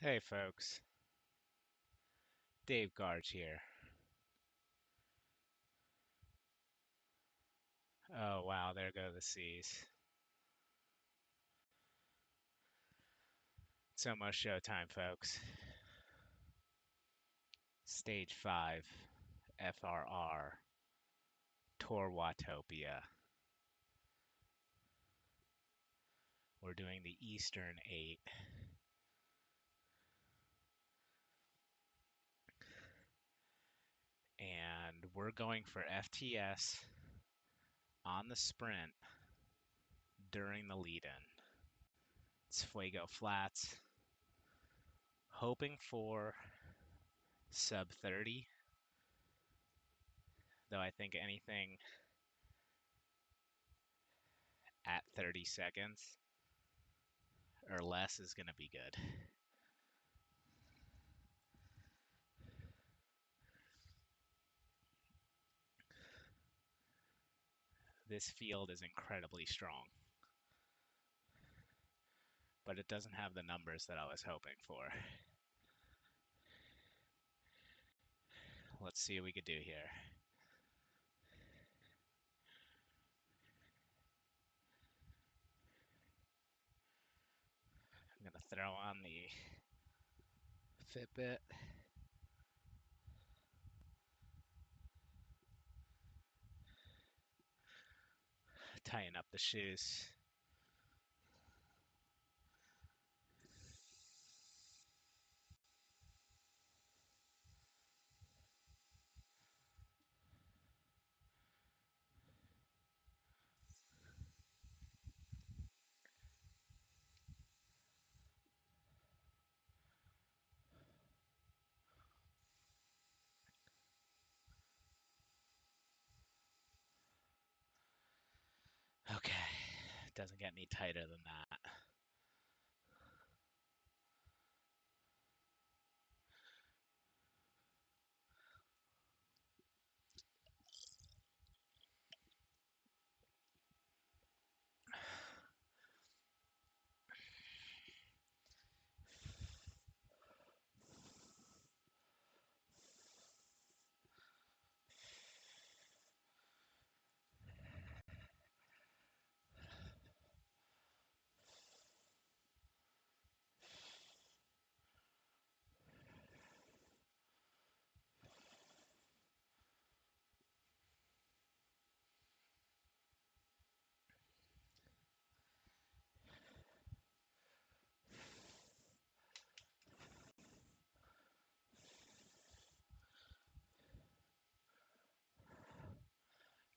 Hey folks, Dave Garge here. Oh wow, there go the C's. It's almost showtime, folks. Stage 5, FRR ToW. We're doing the Eastern 8, and we're going for FTS on the sprint during the lead-in. It's Fuego Flats, hoping for sub 30, though I think anything at 30 seconds or less is going to be good. This field is incredibly strong, but it doesn't have the numbers that I was hoping for. Let's see what we could do here. I'm going to throw on the Fitbit. Tighten up the shoes. Okay, doesn't get any tighter than that.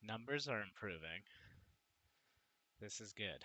Numbers are improving. This is good.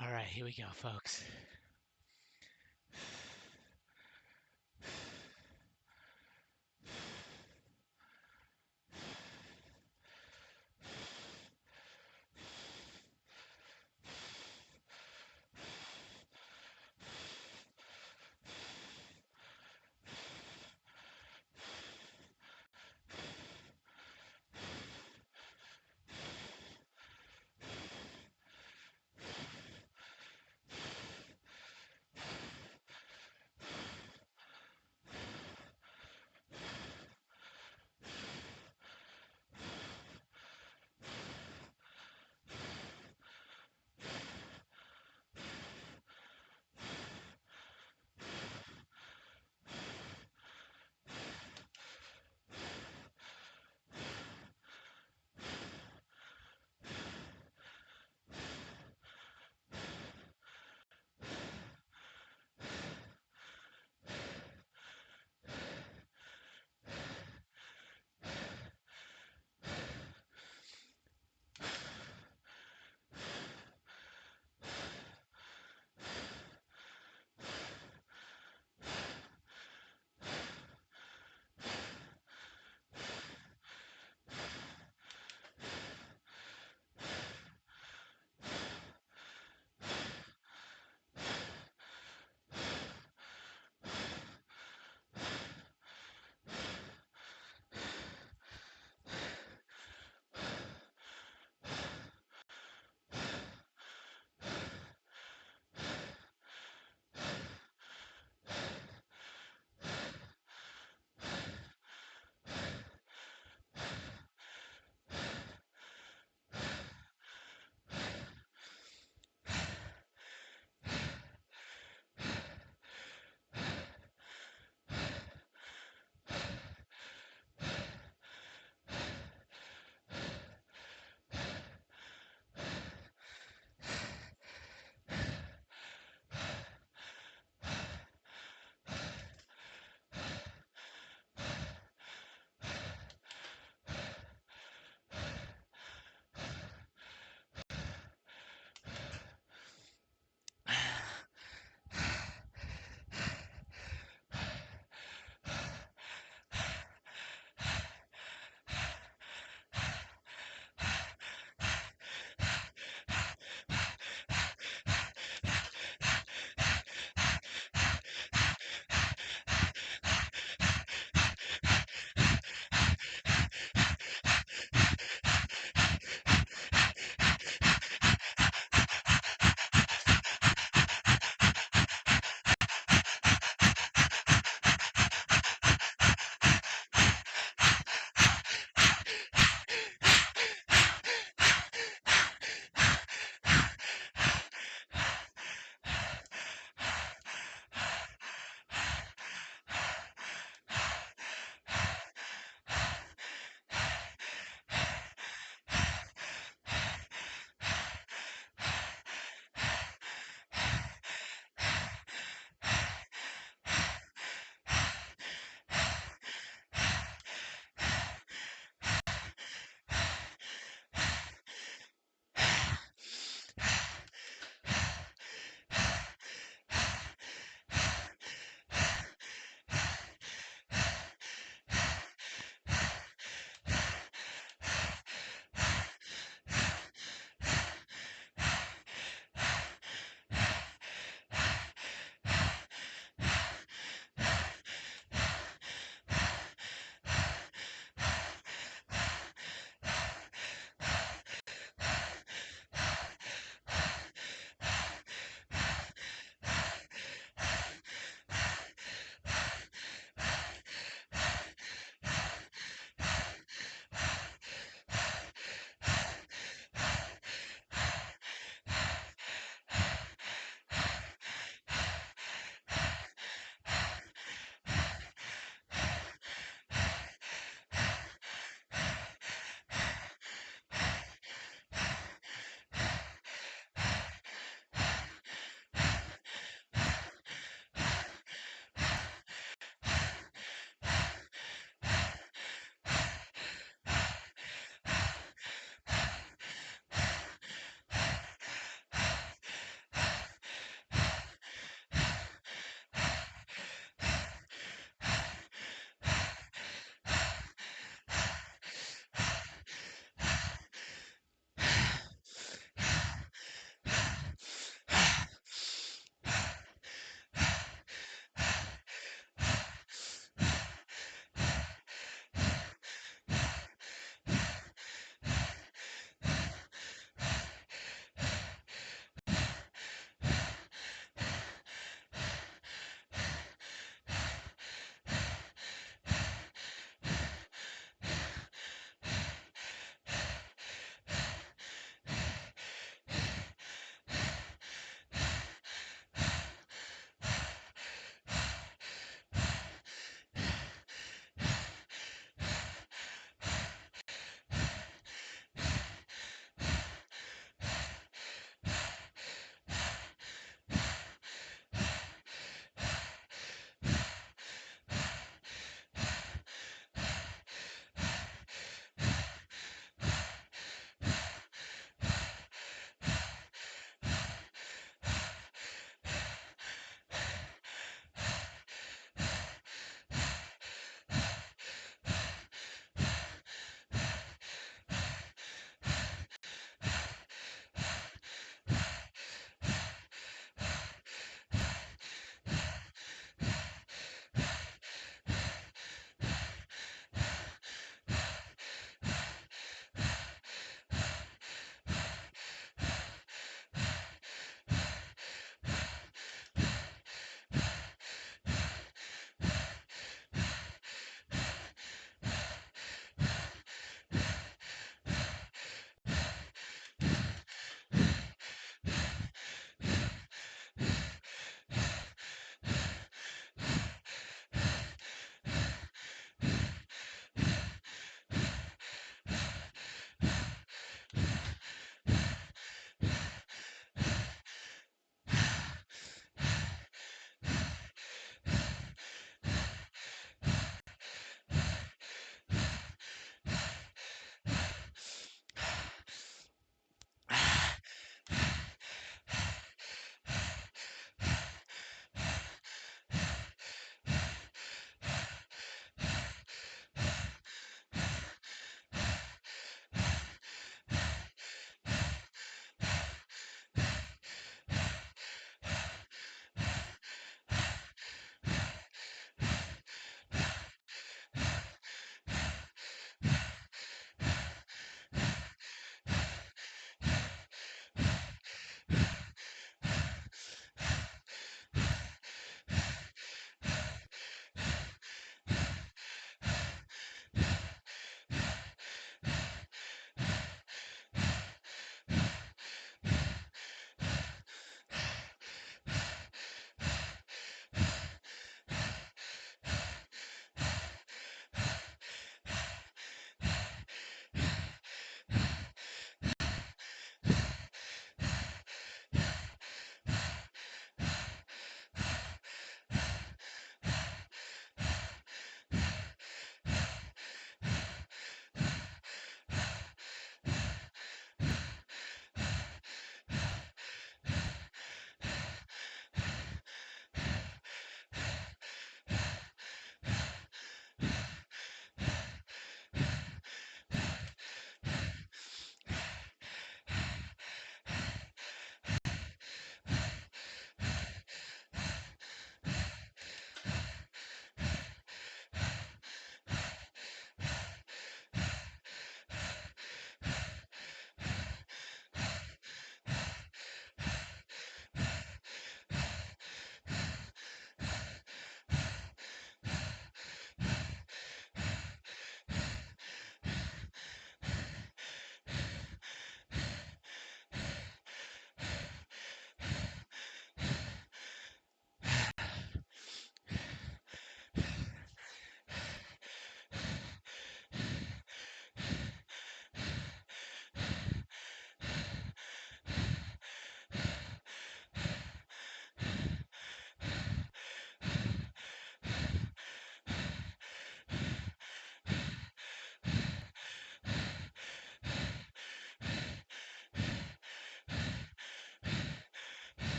All right, here we go, folks.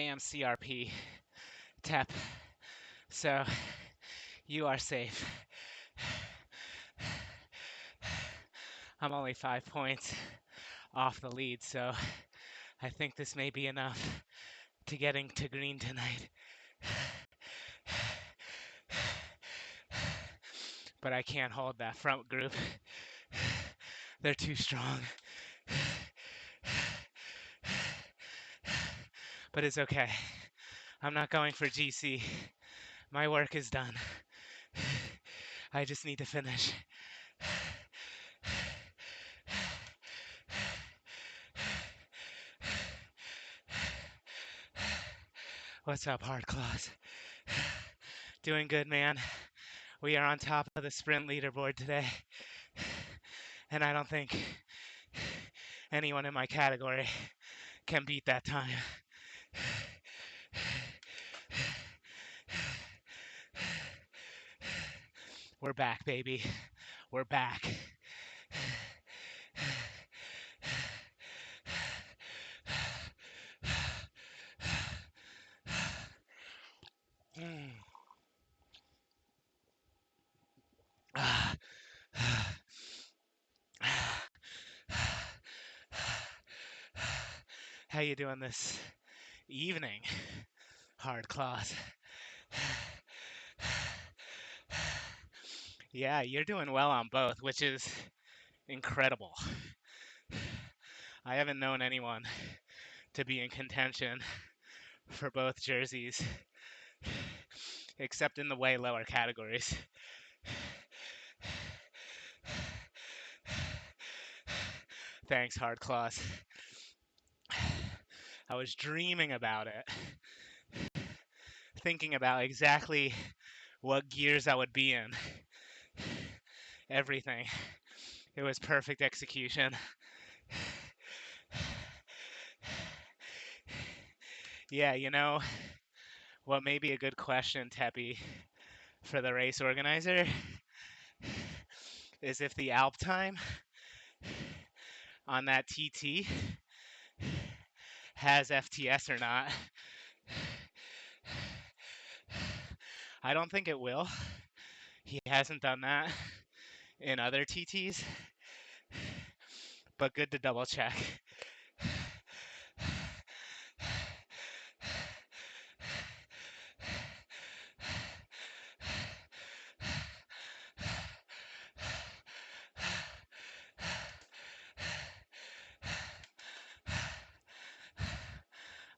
am CRP TEP, so you are safe. I'm only 5 points off the lead, so I think this may be enough to getting to green tonight. But I can't hold that front group. They're too strong. But it's okay. I'm not going for GC. My work is done. I just need to finish. What's up, Hard Claws? Doing good, man. We are on top of the sprint leaderboard today. And I don't think anyone in my category can beat that time. We're back, baby. We're back. How you doing this evening, Hard Claws? Yeah, you're doing well on both, which is incredible. I haven't known anyone to be in contention for both jerseys, except in the way lower categories. Thanks, Hard Claws. I was dreaming about it, thinking about exactly what gears I would be in. Everything. It was perfect execution. Yeah, you know what may be a good question, Teppy, for the race organizer is if the Alp time on that TT has FTS or not. I don't think it will. He hasn't done that in other TTs, but good to double check.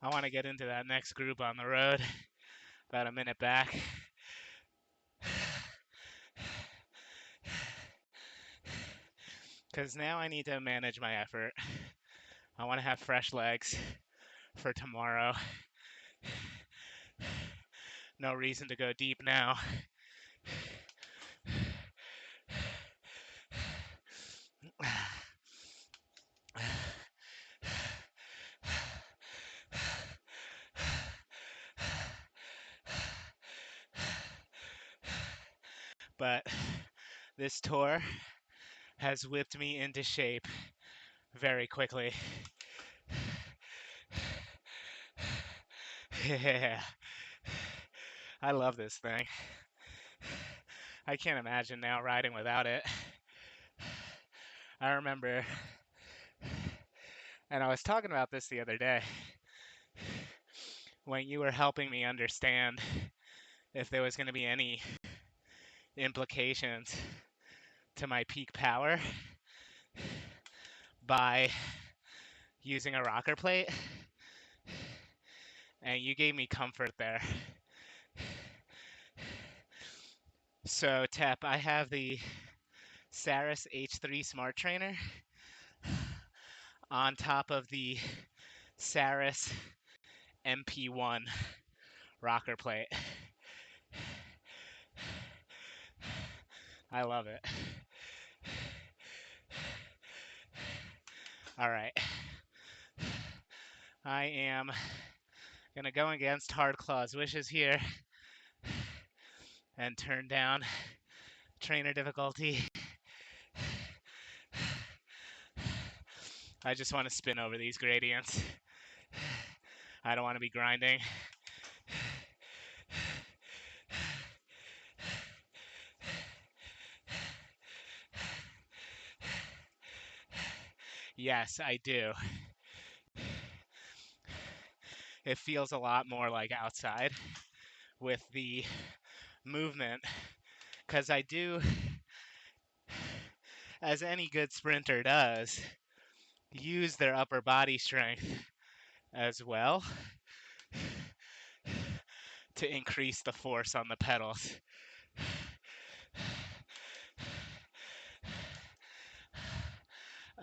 I want to get into that next group on the road, about a minute back. Because now I need to manage my effort. I want to have fresh legs for tomorrow. No reason to go deep now. But this tour has whipped me into shape very quickly. Yeah. I love this thing. I can't imagine now riding without it. I remember, and I was talking about this the other day, when you were helping me understand if there was going to be any implications to my peak power by using a rocker plate, and you gave me comfort there. So, Tep, I have the Saris H3 Smart Trainer on top of the Saris MP1 rocker plate. I love it. All right. I am going to go against Hard Claw's wishes here and turn down trainer difficulty. I just want to spin over these gradients. I don't want to be grinding. Yes, I do. It feels a lot more like outside with the movement because I do, as any good sprinter does, use their upper body strength as well to increase the force on the pedals.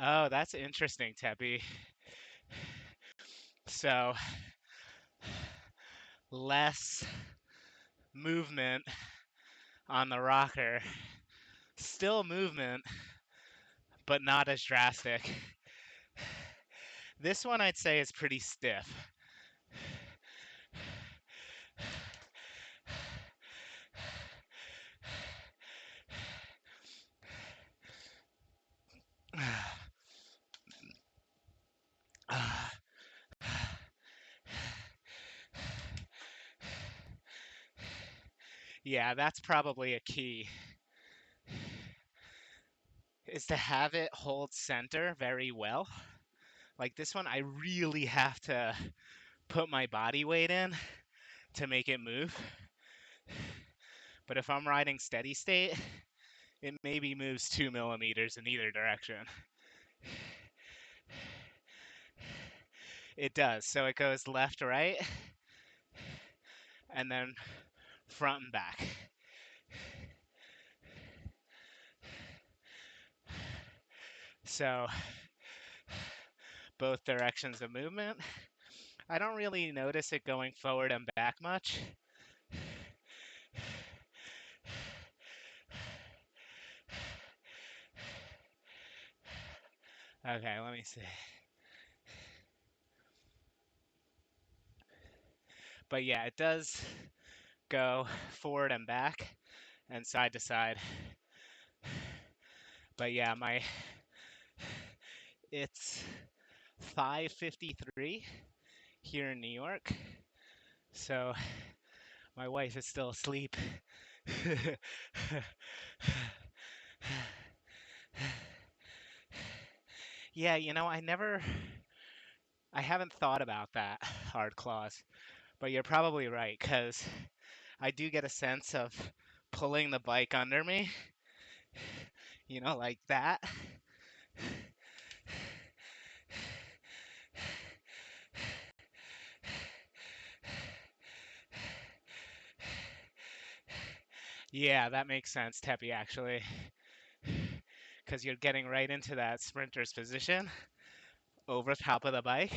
Oh, that's interesting, Teppy. So, less movement on the rocker. Still movement, but not as drastic. This one I'd say is pretty stiff. Yeah, that's probably a key, is to have it hold center very well. Like this one, I really have to put my body weight in to make it move. But if I'm riding steady state, it maybe moves 2 millimeters in either direction. It does. So it goes left, right, and then front and back. So both directions of movement. I don't really notice it going forward and back much. Okay, let me see. But yeah, it does go forward and back and side to side. But yeah, it's 5:53 here in New York. So my wife is still asleep. Yeah, I haven't thought about that, hard claws. But you're probably right, because I do get a sense of pulling the bike under me, like that. Yeah, that makes sense, Teppy, actually, because you're getting right into that sprinter's position over top of the bike.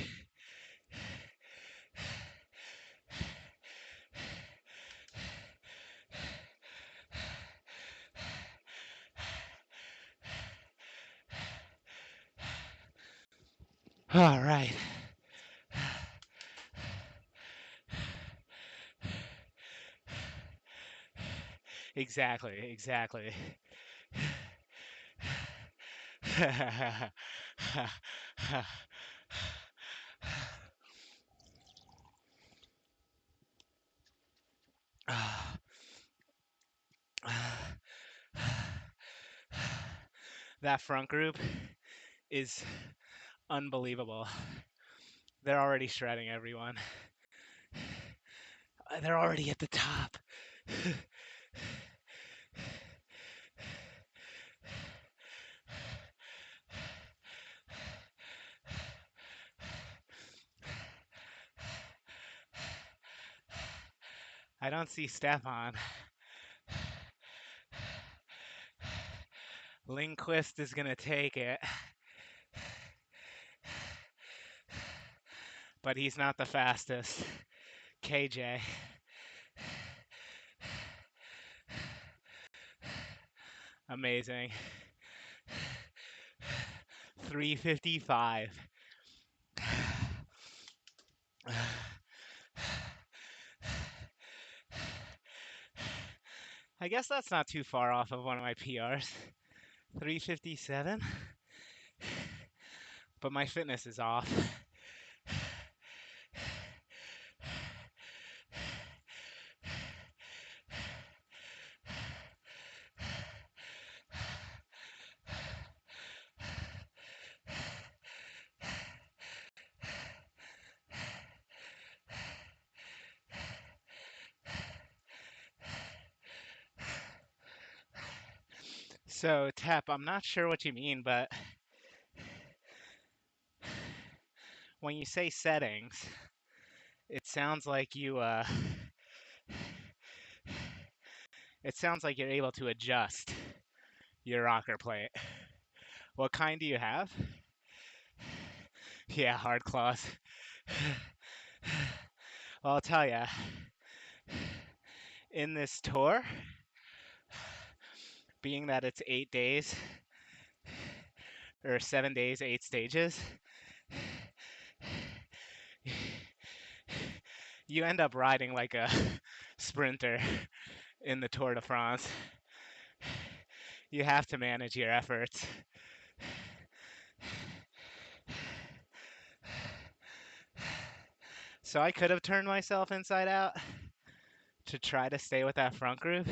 All right. Exactly. That front group is unbelievable. They're already shredding everyone. They're already at the top. I don't see Stefan. Lindquist is going to take it. But he's not the fastest. KJ. Amazing. 3:55. I guess that's not too far off of one of my PRs. 3:57. But my fitness is off. So, Tep, I'm not sure what you mean, but when you say settings, it sounds like it sounds like you're able to adjust your rocker plate. What kind do you have? Yeah, hard claws. Well, I'll tell ya, in this tour, being that it's 8 days, or 7 days, 8 stages, you end up riding like a sprinter in the Tour de France. You have to manage your efforts. So I could have turned myself inside out to try to stay with that front group,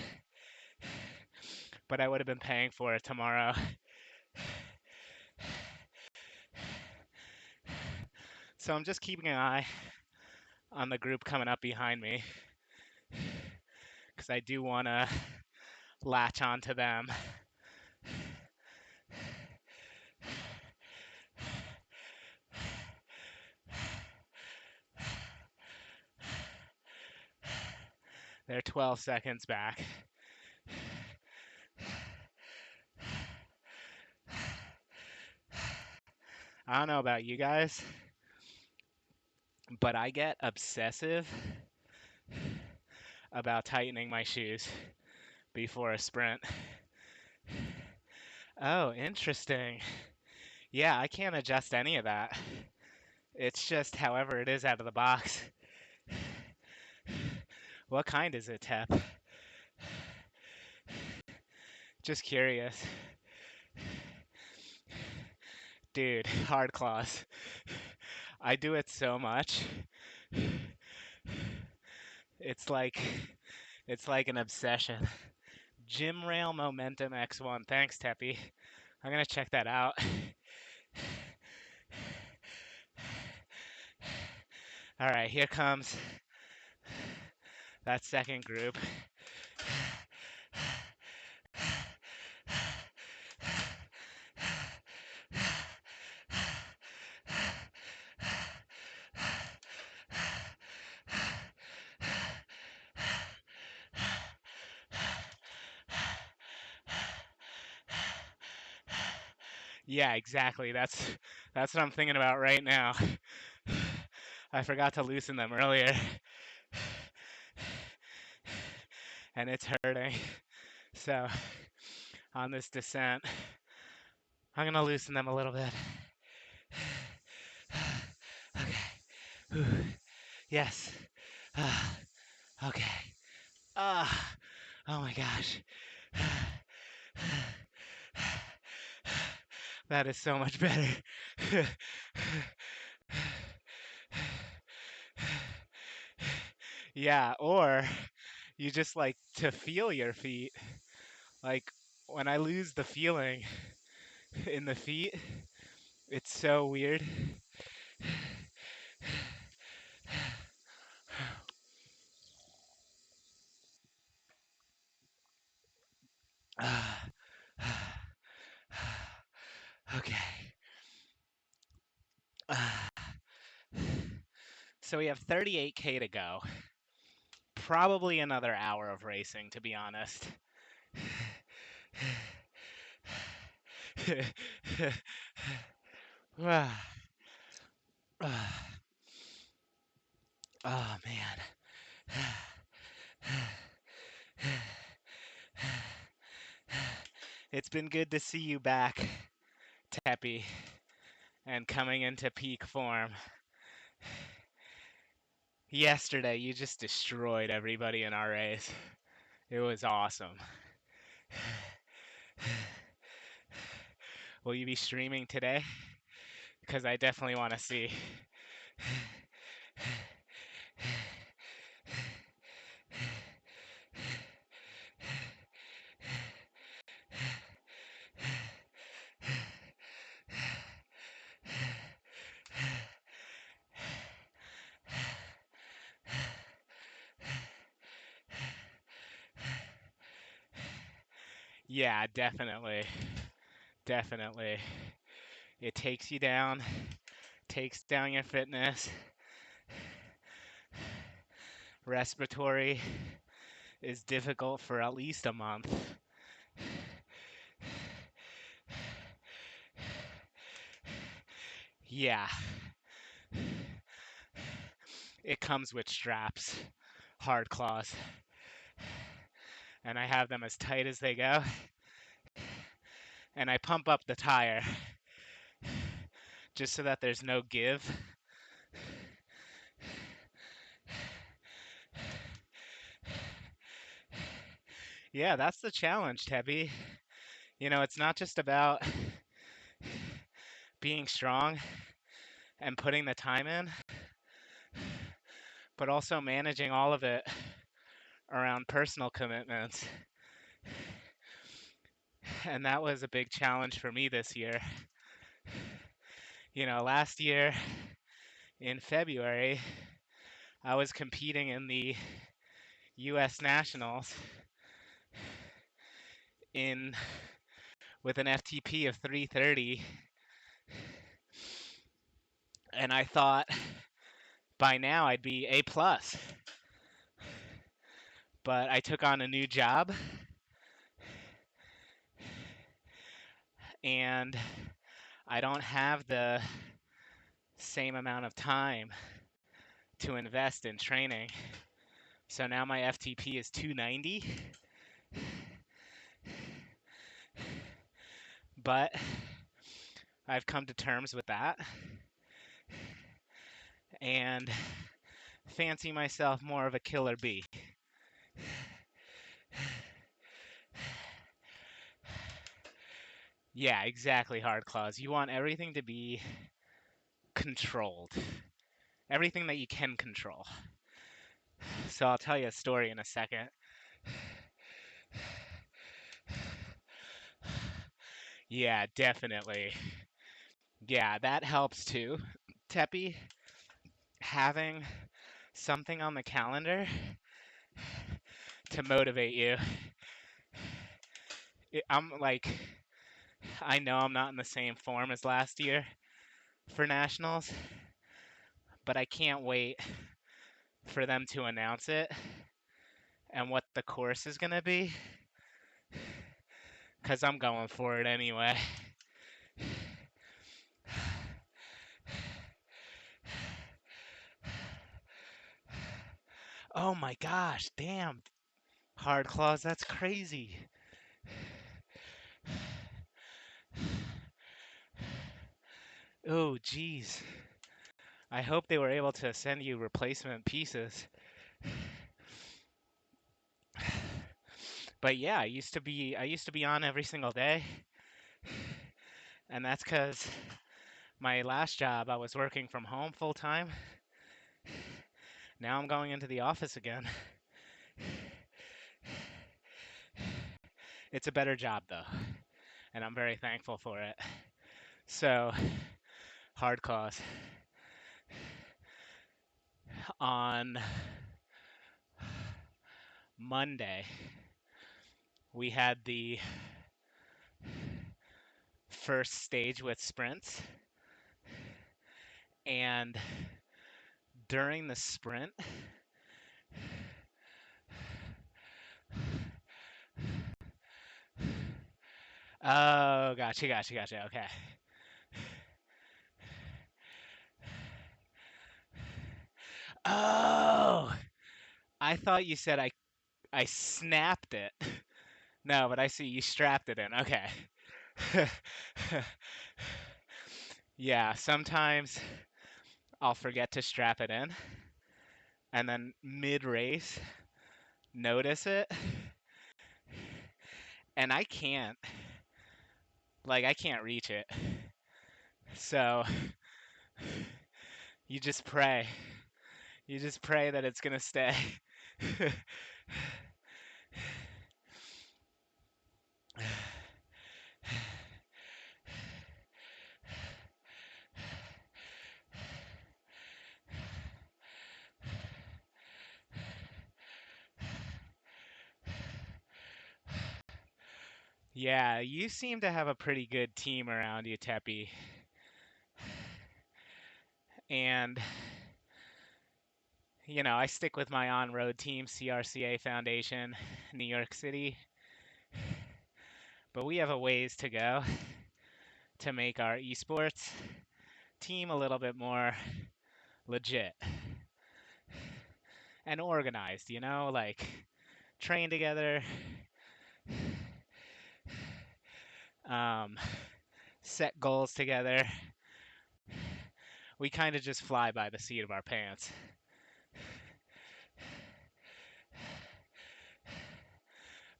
but I would have been paying for it tomorrow. So I'm just keeping an eye on the group coming up behind me because I do want to latch onto them. They're 12 seconds back. I don't know about you guys, but I get obsessive about tightening my shoes before a sprint. Oh, interesting. Yeah, I can't adjust any of that. It's just however it is out of the box. What kind is it, Tep? Just curious. Dude, hard claws. I do it so much. It's like it's like an obsession. Gym Rail Momentum X1. Thanks, Teppy. I'm gonna check that out. All right, here comes that second group. Yeah, exactly. That's what I'm thinking about right now. I forgot to loosen them earlier. And it's hurting. So, on this descent, I'm going to loosen them a little bit. Okay. Yes. Okay. Oh my gosh. That is so much better. Yeah, or you just like to feel your feet. Like when I lose the feeling in the feet, it's so weird. Okay. So we have 38K to go. Probably another hour of racing, to be honest. Oh man. It's been good to see you back, Teppy, and coming into peak form. Yesterday, you just destroyed everybody in our race. It was awesome. Will you be streaming today? Because I definitely want to see. Yeah, definitely. Definitely. It takes you down, takes down your fitness, respiratory is difficult for at least a month. Yeah, it comes with straps, hard claws, and I have them as tight as they go, and I pump up the tire just so that there's no give. Yeah, that's the challenge, Tebby. You know, it's not just about being strong and putting the time in, but also managing all of it around personal commitments. And that was a big challenge for me this year. You know, last year in February, I was competing in the US Nationals in with an FTP of 330, and I thought by now I'd be A plus. But I took on a new job, and I don't have the same amount of time to invest in training. So now my FTP is 290. But I've come to terms with that and fancy myself more of a killer bee. Yeah, exactly, hard claws. You want everything to be controlled. Everything that you can control. So I'll tell you a story in a second. Yeah, definitely. Yeah, that helps too. Teppy, having something on the calendar to motivate you. I'm like, I know I'm not in the same form as last year for nationals, but I can't wait for them to announce it and what the course is going to be, because I'm going for it anyway. Oh my gosh, damn. Hard claws, that's crazy. Oh, geez. I hope they were able to send you replacement pieces. But yeah, I used to be on every single day. And that's cuz my last job I was working from home full time. Now I'm going into the office again. It's a better job though, and I'm very thankful for it. So, hard claws. On Monday, we had the first stage with sprints, and during the sprint, oh, gotcha. Okay. Oh, I thought you said I snapped it. No, but I see you strapped it in. Okay. Yeah, sometimes I'll forget to strap it in, and then mid race, notice it, and I can't reach it. So you just pray. You just pray that it's gonna stay. Yeah, you seem to have a pretty good team around you, Teppy. And, I stick with my on-road team, CRCA Foundation, New York City. But we have a ways to go to make our esports team a little bit more legit and organized, like train together, um, set goals together. We kind of just fly by the seat of our pants.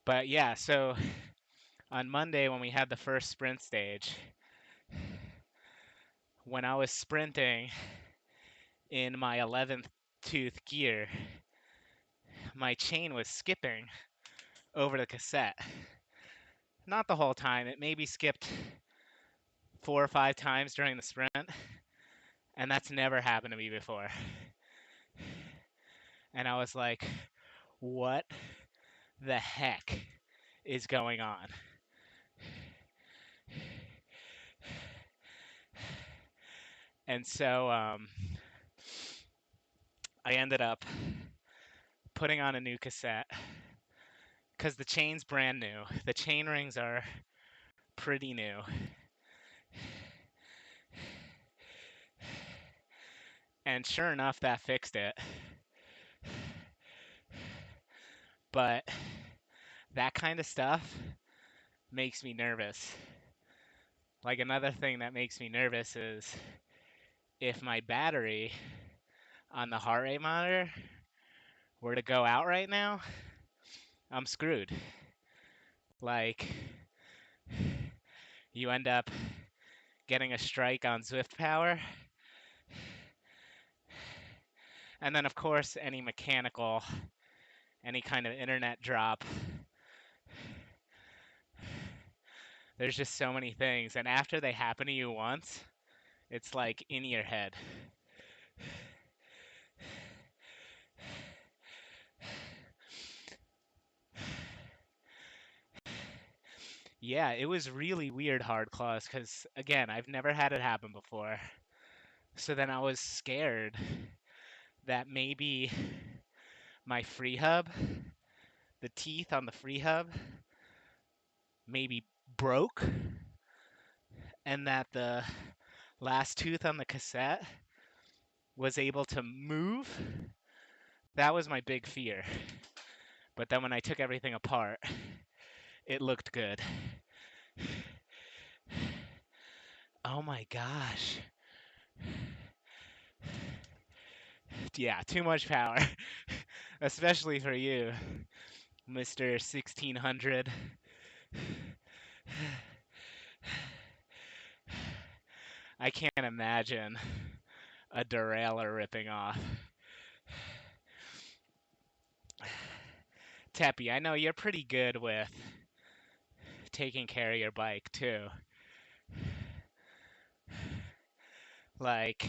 But yeah, so on Monday when we had the first sprint stage, when I was sprinting in my 11th tooth gear, my chain was skipping over the cassette. Not the whole time, it maybe skipped 4 or 5 times during the sprint, and that's never happened to me before. And I was like, what the heck is going on? And so I ended up putting on a new cassette because the chain's brand new. The chain rings are pretty new. And sure enough, that fixed it. But that kind of stuff makes me nervous. Like another thing that makes me nervous is if my battery on the heart rate monitor were to go out right now, I'm screwed. Like, you end up getting a strike on Zwift power. And then, of course, any mechanical, any kind of internet drop. There's just so many things. And after they happen to you once, it's like in your head. Yeah, it was really weird hard claws because, again, I've never had it happen before. So then I was scared that maybe my free hub, the teeth on the free hub, maybe broke, and that the last tooth on the cassette was able to move. That was my big fear. But then when I took everything apart, it looked good. Oh my gosh. Yeah, too much power. Especially for you, Mr. 1600. I can't imagine a derailleur ripping off. Teppy, I know you're pretty good with taking care of your bike too. Like,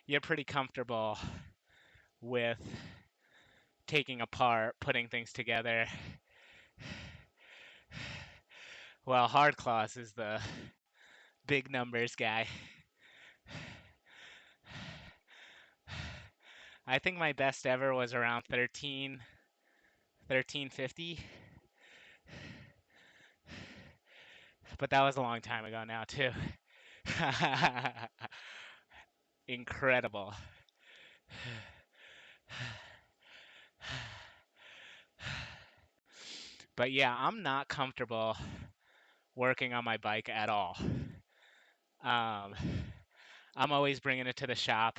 you're pretty comfortable with taking apart, putting things together. Well, Hardclaws is the big numbers guy. I think my best ever was around 1350. But that was a long time ago now, too. Incredible. But yeah, I'm not comfortable working on my bike at all. I'm always bringing it to the shop.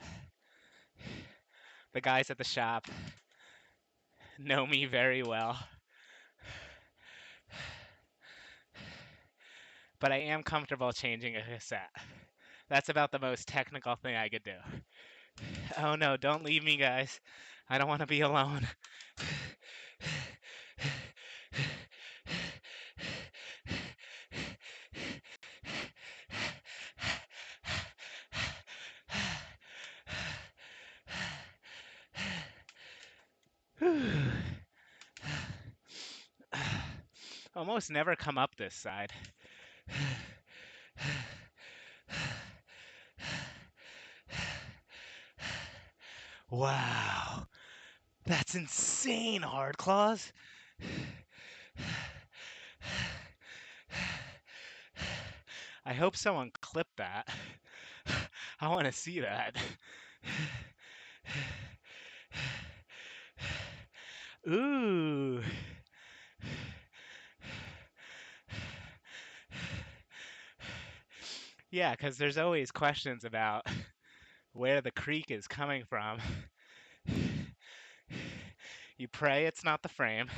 The guys at the shop know me very well. But I am comfortable changing a cassette. That's about the most technical thing I could do. Oh no, don't leave me, guys. I don't want to be alone. almost never come up this side. Wow, that's insane, hard claws. I hope someone clipped that. I want to see that. Ooh. Yeah, because there's always questions about where the creak is coming from. You pray it's not the frame.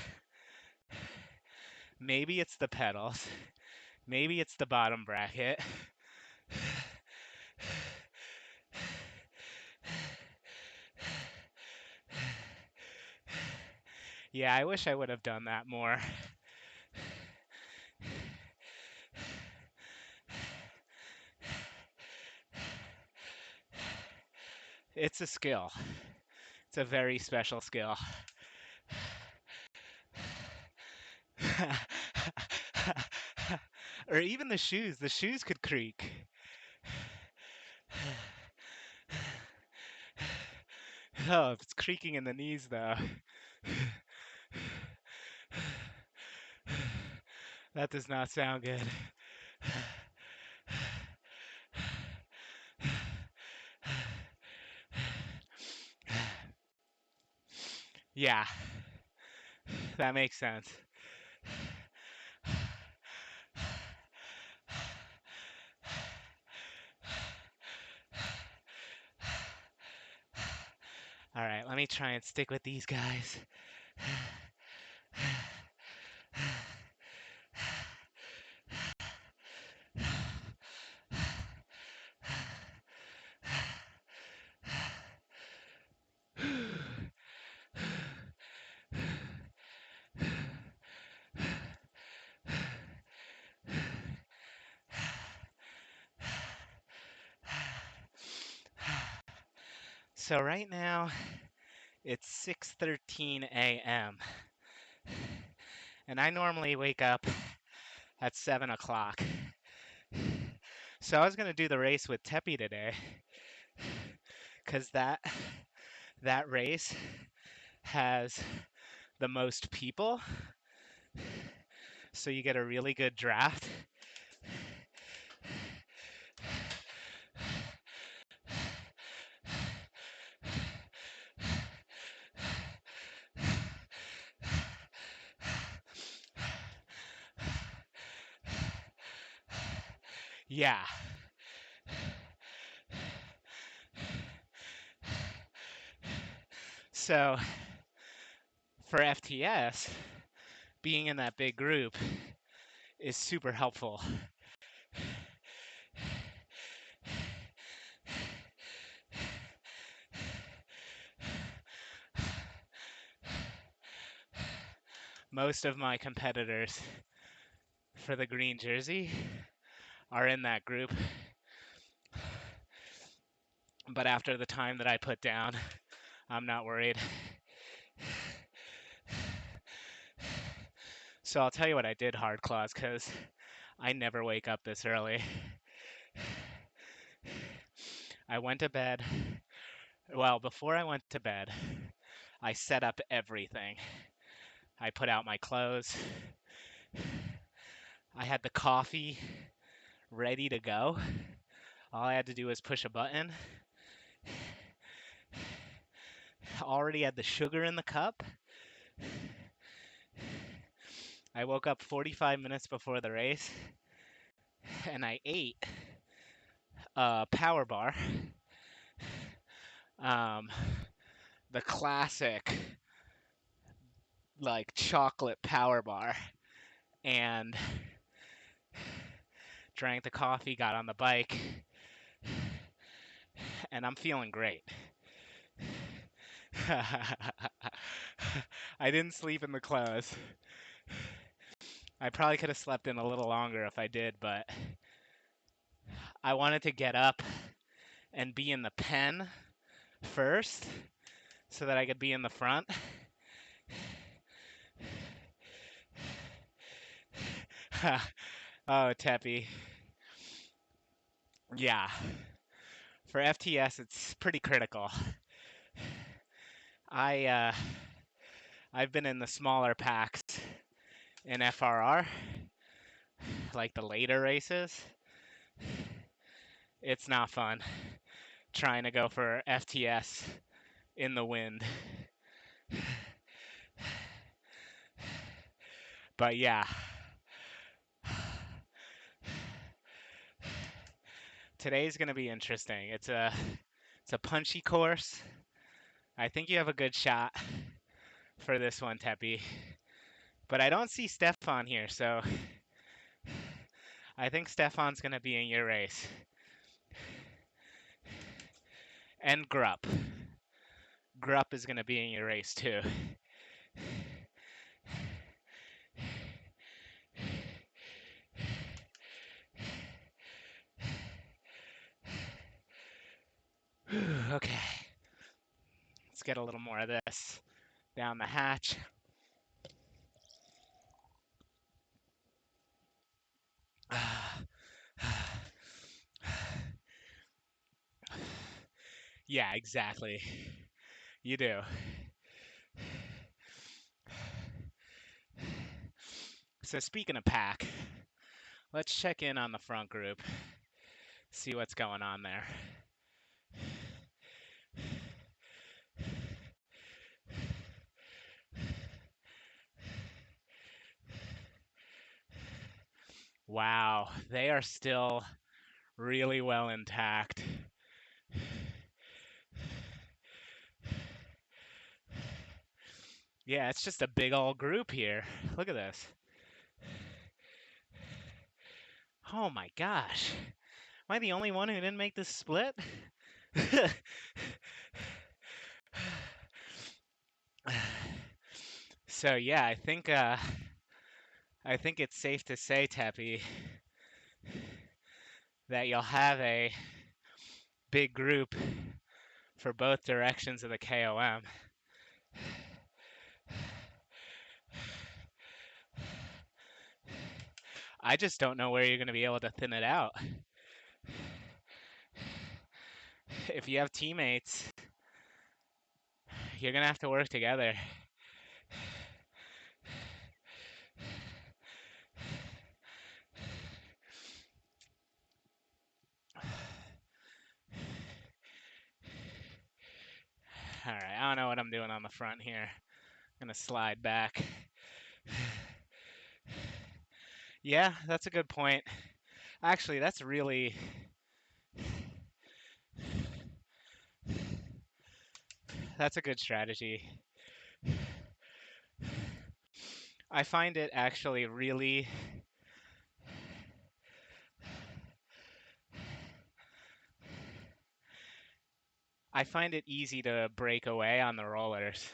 Maybe it's the pedals. Maybe it's the bottom bracket. Yeah, I wish I would have done that more. It's a skill. It's a very special skill. Or even the shoes could creak. Oh, if it's creaking in the knees though. That does not sound good. Yeah, that makes sense. All right, let me try and stick with these guys. So right now it's 6:13 a.m. and I normally wake up at 7 o'clock. So I was gonna do the race with Teppy today, cause that race has the most people, so you get a really good draft. Yeah. So for FTS, being in that big group is super helpful. Most of my competitors for the green jersey are in that group. But after the time that I put down, I'm not worried. So I'll tell you what I did, hard claws, because I never wake up this early. I went to bed. Well, before I went to bed, I set up everything. I put out my clothes. I had the coffee ready to go. All I had to do was push a button. Already had the sugar in the cup. I woke up 45 minutes before the race and I ate a power bar. The classic like chocolate power bar, and drank the coffee, got on the bike, and I'm feeling great. I didn't sleep in the clothes. I probably could have slept in a little longer if I did, but I wanted to get up and be in the pen first so that I could be in the front. Oh, Teppy. Yeah. For FTS, it's pretty critical. I I've been in the smaller packs in FRR, like the later races. It's not fun trying to go for FTS in the wind. But yeah. Today's going to be interesting. It's a punchy course. I think you have a good shot for this one, Teppy. But I don't see Stefan here, so I think Stefan's going to be in your race. And Grupp. Grupp is going to be in your race too. Okay. Let's get a little more of this down the hatch. Yeah, exactly. You do. So speaking of pack, let's check in on the front group. See what's going on there. Wow, they are still really well intact. Yeah, it's just a big old group here. Look at this. Oh my gosh. Am I the only one who didn't make this split? So yeah, I think it's safe to say, Teppy, that you'll have a big group for both directions of the KOM. I just don't know where you're going to be able to thin it out. If you have teammates, you're going to have to work together. All right, I don't know what I'm doing on the front here. I'm going to slide back. Yeah, that's a good point. Actually, that's really... That's a good strategy. I find it actually really... I find it easy to break away on the rollers.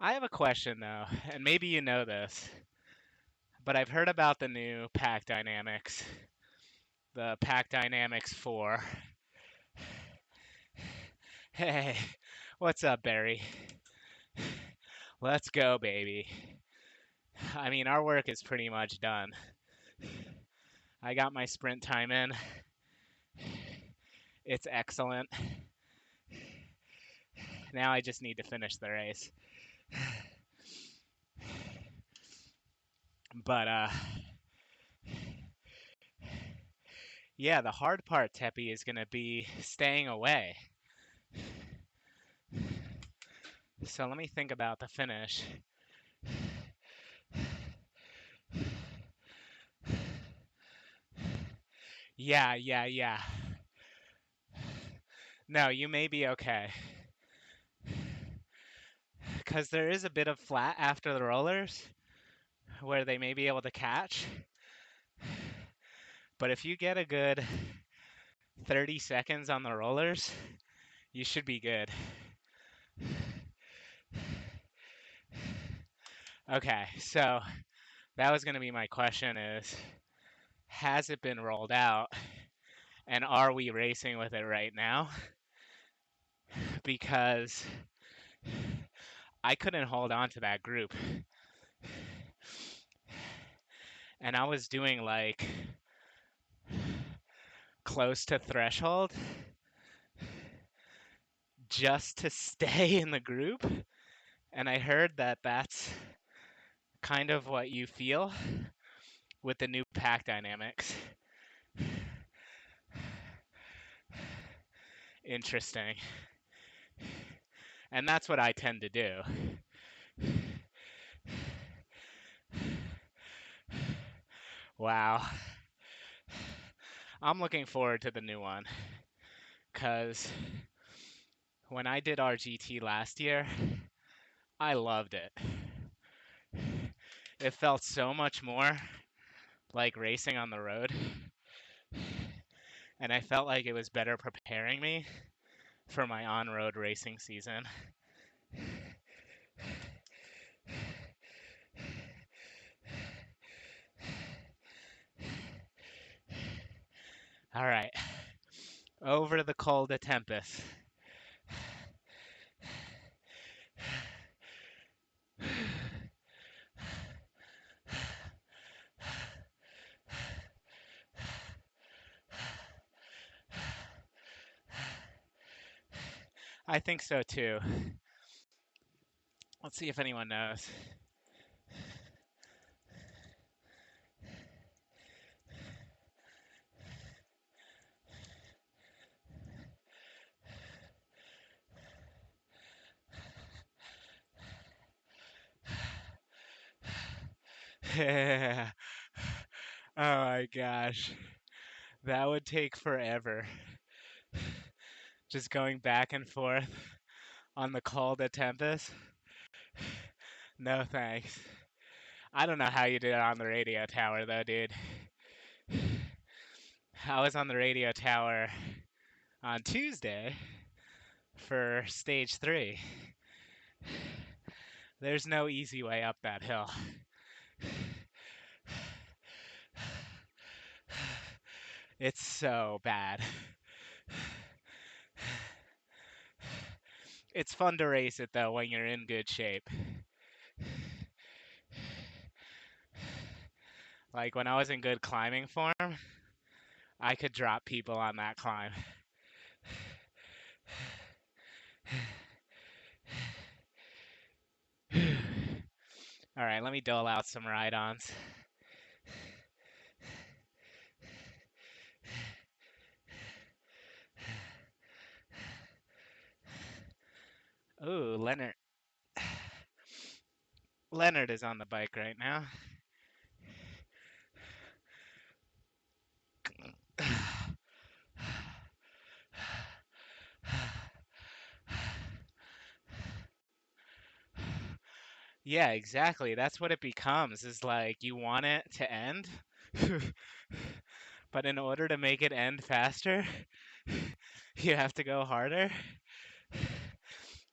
I have a question though, and maybe you know this, but I've heard about the new pack dynamics, the pack dynamics 4. Hey, what's up, Barry? Let's go, baby. I mean, our work is pretty much done. I got my sprint time in. It's excellent. Now I just need to finish the race. But, yeah, the hard part, Teppy, is going to be staying away. So let me think about the finish. Yeah. No, you may be okay. Because there is a bit of flat after the rollers where they may be able to catch. But if you get a good 30 seconds on the rollers, you should be good. Okay, so that was going to be my question is, has it been rolled out? And are we racing with it right now? Because I couldn't hold on to that group. And I was doing like close to threshold just to stay in the group. And I heard that that's kind of what you feel with the new pack dynamics. Interesting. And that's what I tend to do. Wow. I'm looking forward to the new one. Because when I did RGT last year, I loved it. It felt so much more like racing on the road. And I felt like it was better preparing me for my on-road racing season. All right, over to the Col de Tempest. I think so too. Let's see if anyone knows. Oh my gosh. That would take forever. Just going back and forth on the Col de Tempest. No thanks. I don't know how you did it on the radio tower though, dude. I was on the radio tower on Tuesday for stage 3. There's no easy way up that hill. It's so bad. It's fun to race it though when you're in good shape. Like when I was in good climbing form, I could drop people on that climb. All right, let me dole out some ride-ons. Ooh, Leonard. Leonard is on the bike right now. Yeah, exactly. That's what it becomes, is like you want it to end, but in order to make it end faster, you have to go harder.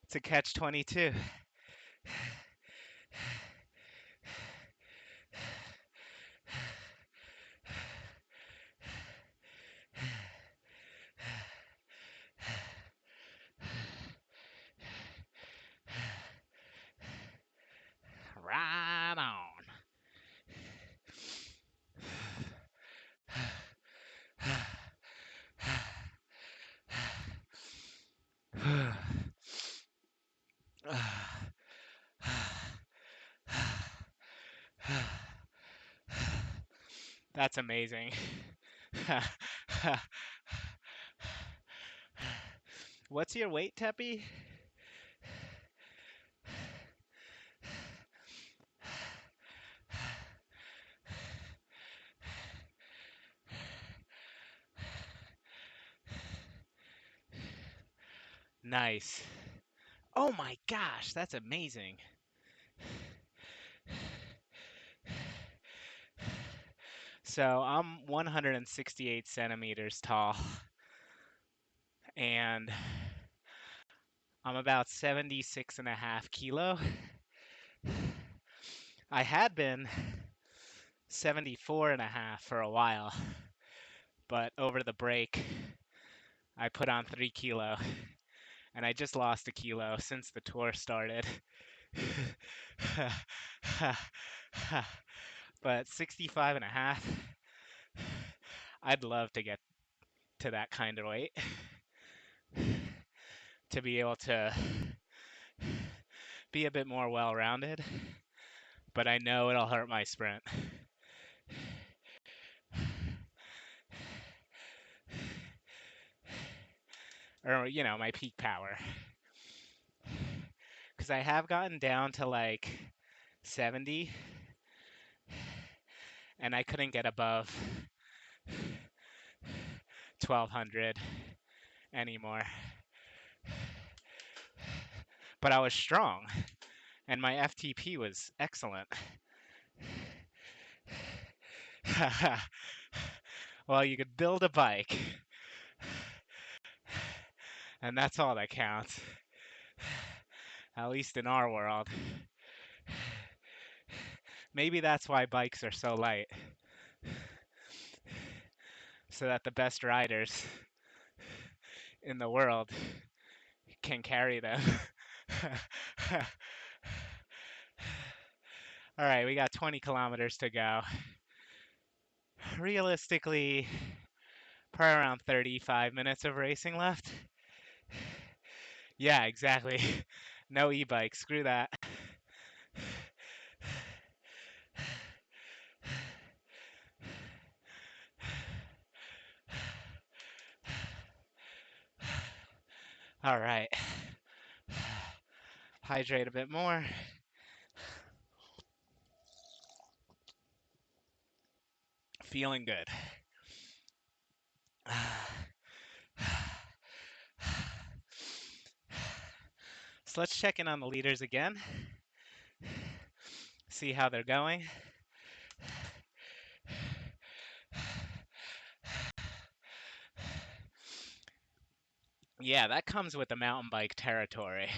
It's a catch-22. Right on. That's amazing. What's your weight, Teppy? Nice. Oh my gosh, that's amazing. So I'm 168 centimeters tall, and I'm about 76 and a half kilo. I had been 74 and a half for a while, but over the break, I put on 3 kilo, and I just lost a kilo since the tour started. But 65 and a half, I'd love to get to that kind of weight to be able to be a bit more well-rounded, but I know it'll hurt my sprint. Or, you know, my peak power. Because I have gotten down to like 70, and I couldn't get above 1200 anymore. But I was strong, and my FTP was excellent. Well, you could build a bike, and that's all that counts. At least in our world. Maybe that's why bikes are so light. So that the best riders in the world can carry them. All right, we got 20 kilometers to go. Realistically, probably around 35 minutes of racing left. Yeah, exactly. No e-bike, screw that. All right. Hydrate a bit more. Feeling good. So let's check in on the leaders again. See how they're going. Yeah, that comes with the mountain bike territory.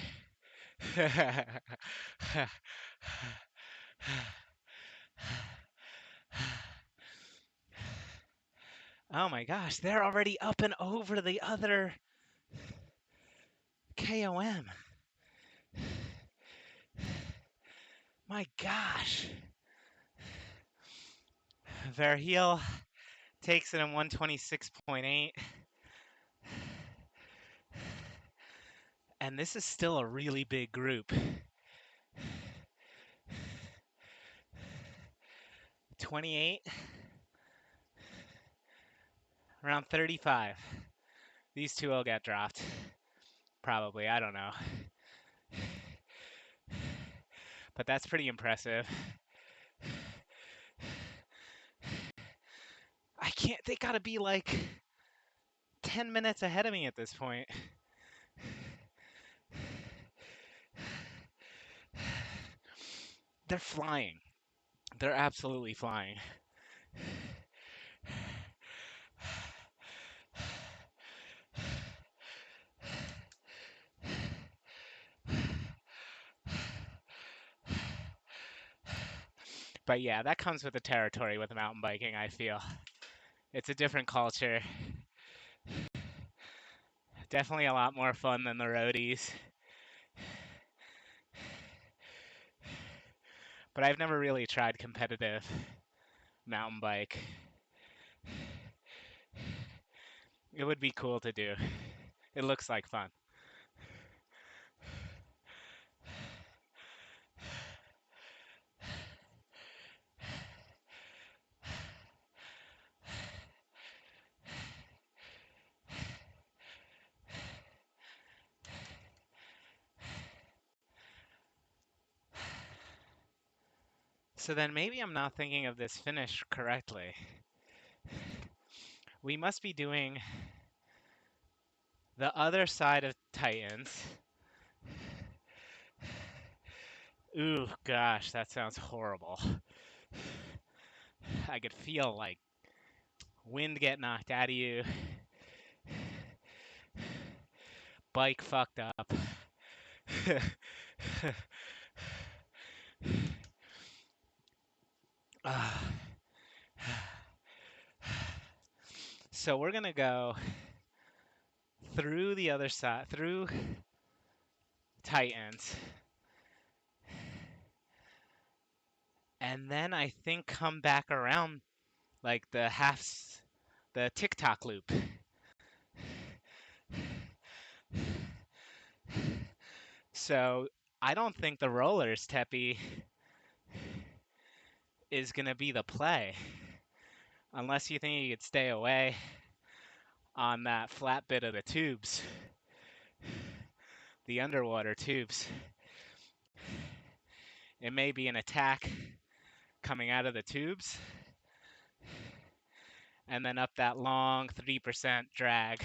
Oh my gosh, they're already up and over the other KOM. My gosh. Verheul takes it in 126.8. And this is still a really big group. 28, around 35. These two will get dropped. Probably, I don't know. But that's pretty impressive. I can't, they gotta be like 10 minutes ahead of me at this point. They're flying. They're absolutely flying. But yeah, that comes with the territory with mountain biking, I feel. It's a different culture. Definitely a lot more fun than the roadies. But I've never really tried competitive mountain bike. It would be cool to do. It looks like fun. So then maybe I'm not thinking of this finish correctly. We must be doing the other side of Titans. Ooh, gosh, that sounds horrible. I could feel like wind get knocked out of you. Bike fucked up. So we're gonna go through the other side, through Titans, and then I think come back around like the TikTok loop. So I don't think the rollers, Teppy, is gonna be the play unless you think you could stay away on that flat bit of the tubes, the underwater tubes. It may be an attack coming out of the tubes and then up that long 3% drag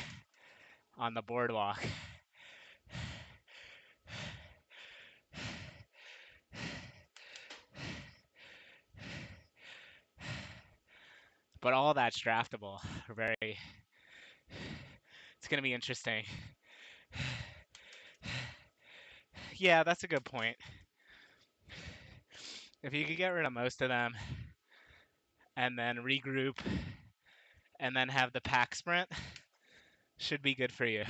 on the boardwalk. But all that's draftable. It's going to be interesting. Yeah, that's a good point. If you could get rid of most of them and then regroup and then have the pack sprint, should be good for you.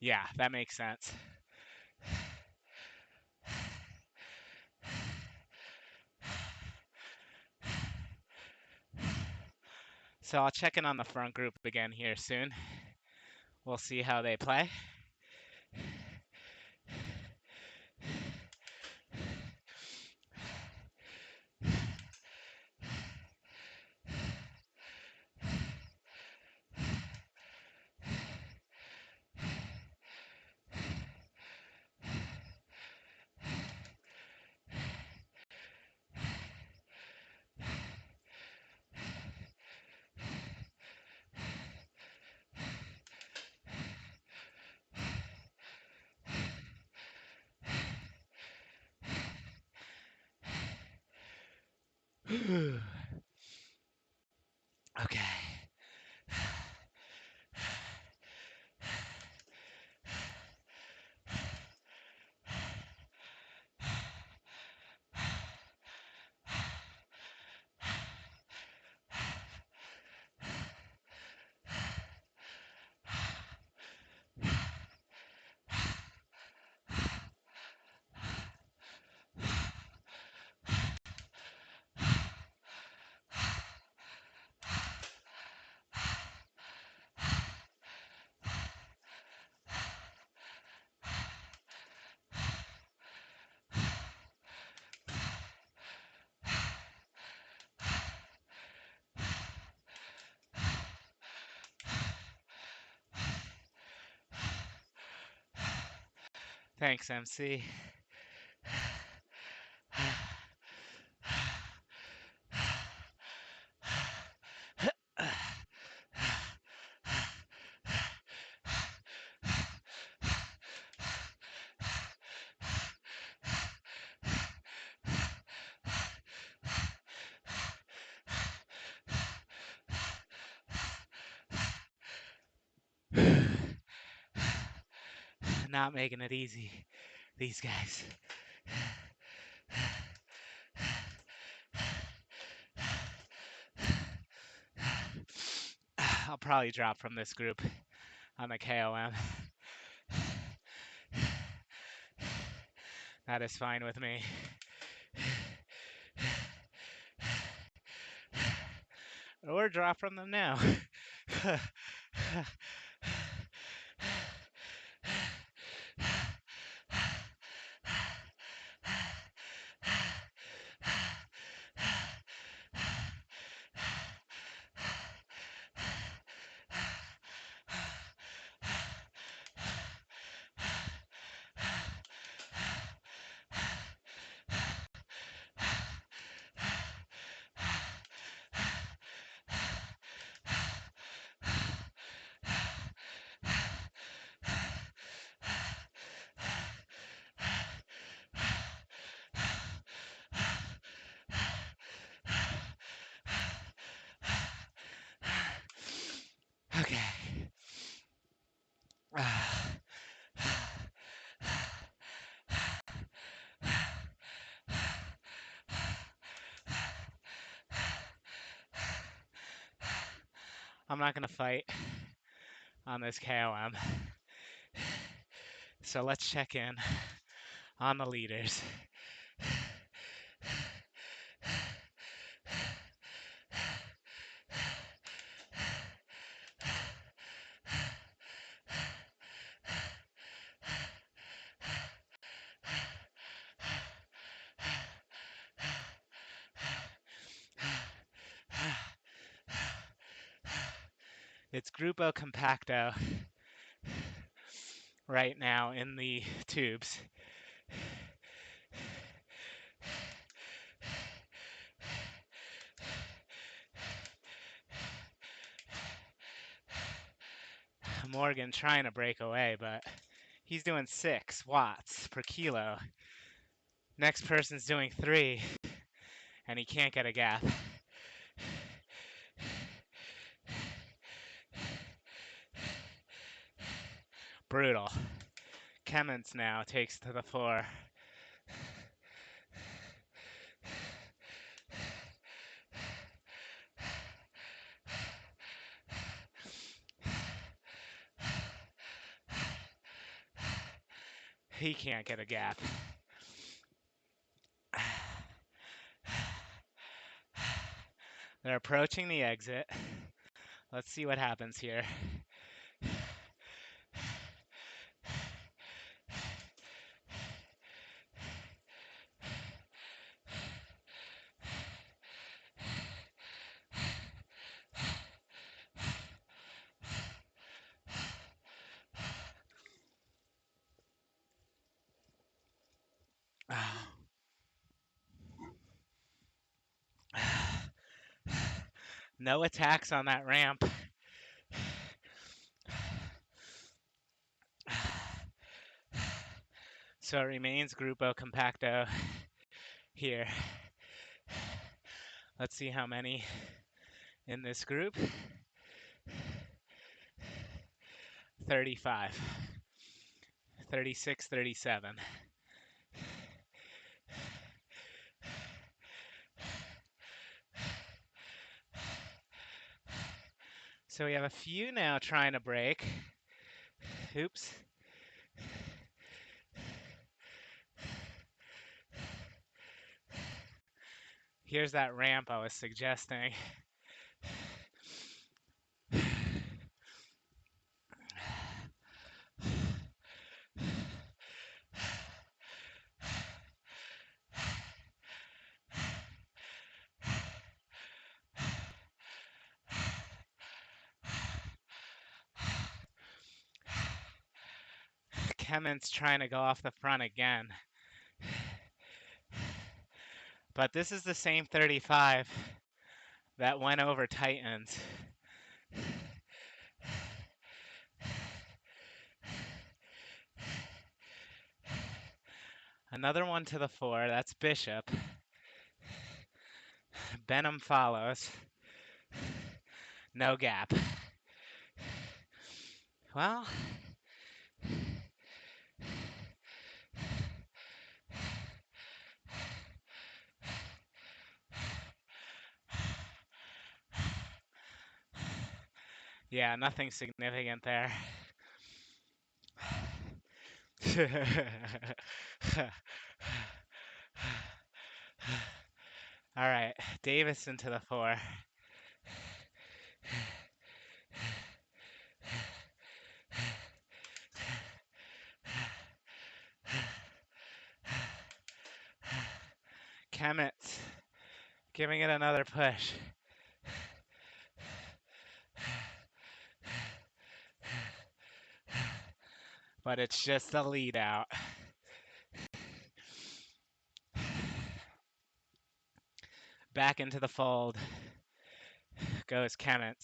Yeah, that makes sense. So I'll check in on the front group again here soon. We'll see how they play. Okay. Thanks, MC. Not making it easy, these guys. I'll probably drop from this group on the KOM. That is fine with me. Or drop from them now. Okay. I'm not gonna fight on this KOM. So let's check in on the leaders. It's Grupo Compacto right now in the tubes. Morgan trying to break away, but he's doing 6 watts per kilo. Next person's doing 3, and he can't get a gap. Brutal. Kemmons now takes to the floor. He can't get a gap. They're approaching the exit. Let's see what happens here. No attacks on that ramp. So it remains Grupo Compacto here. Let's see how many in this group. 35, 36, 37. So we have a few now trying to break. Oops. Here's that ramp I was suggesting. Kemmons trying to go off the front again. But this is the same 35 that went over Titans. Another one to the 4, that's Bishop. Benham follows. No gap. Well, yeah, nothing significant there. All right, Davison to the 4. Kemet giving it another push. But it's just a lead out. Back into the fold goes Kemet.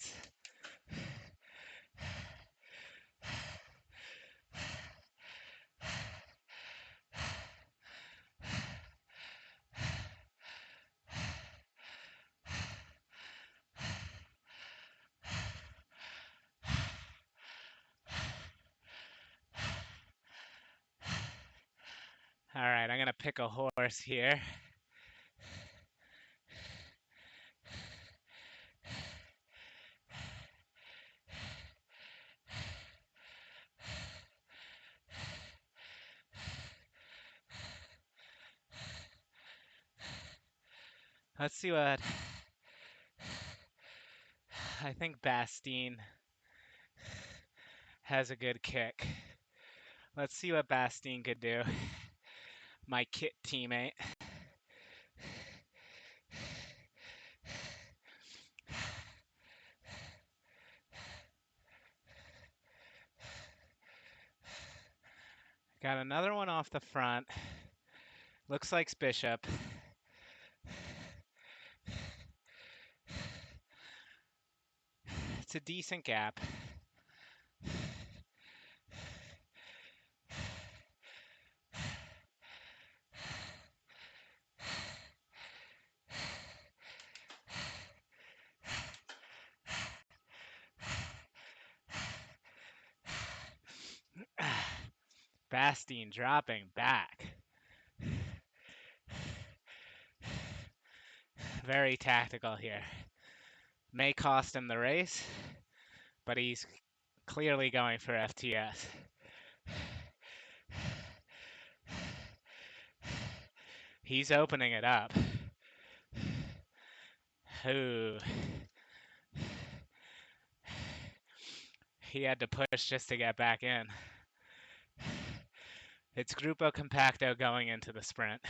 All right, I'm gonna pick a horse here. Let's see what... I think Bastien has a good kick. Let's see what Bastien could do. My kit teammate. Got another one off the front. Looks like Bishop. It's a decent gap. Bastien dropping back. Very tactical here. May cost him the race, but he's clearly going for FTS. He's opening it up. Ooh. He had to push just to get back in. It's Grupo Compacto going into the sprint.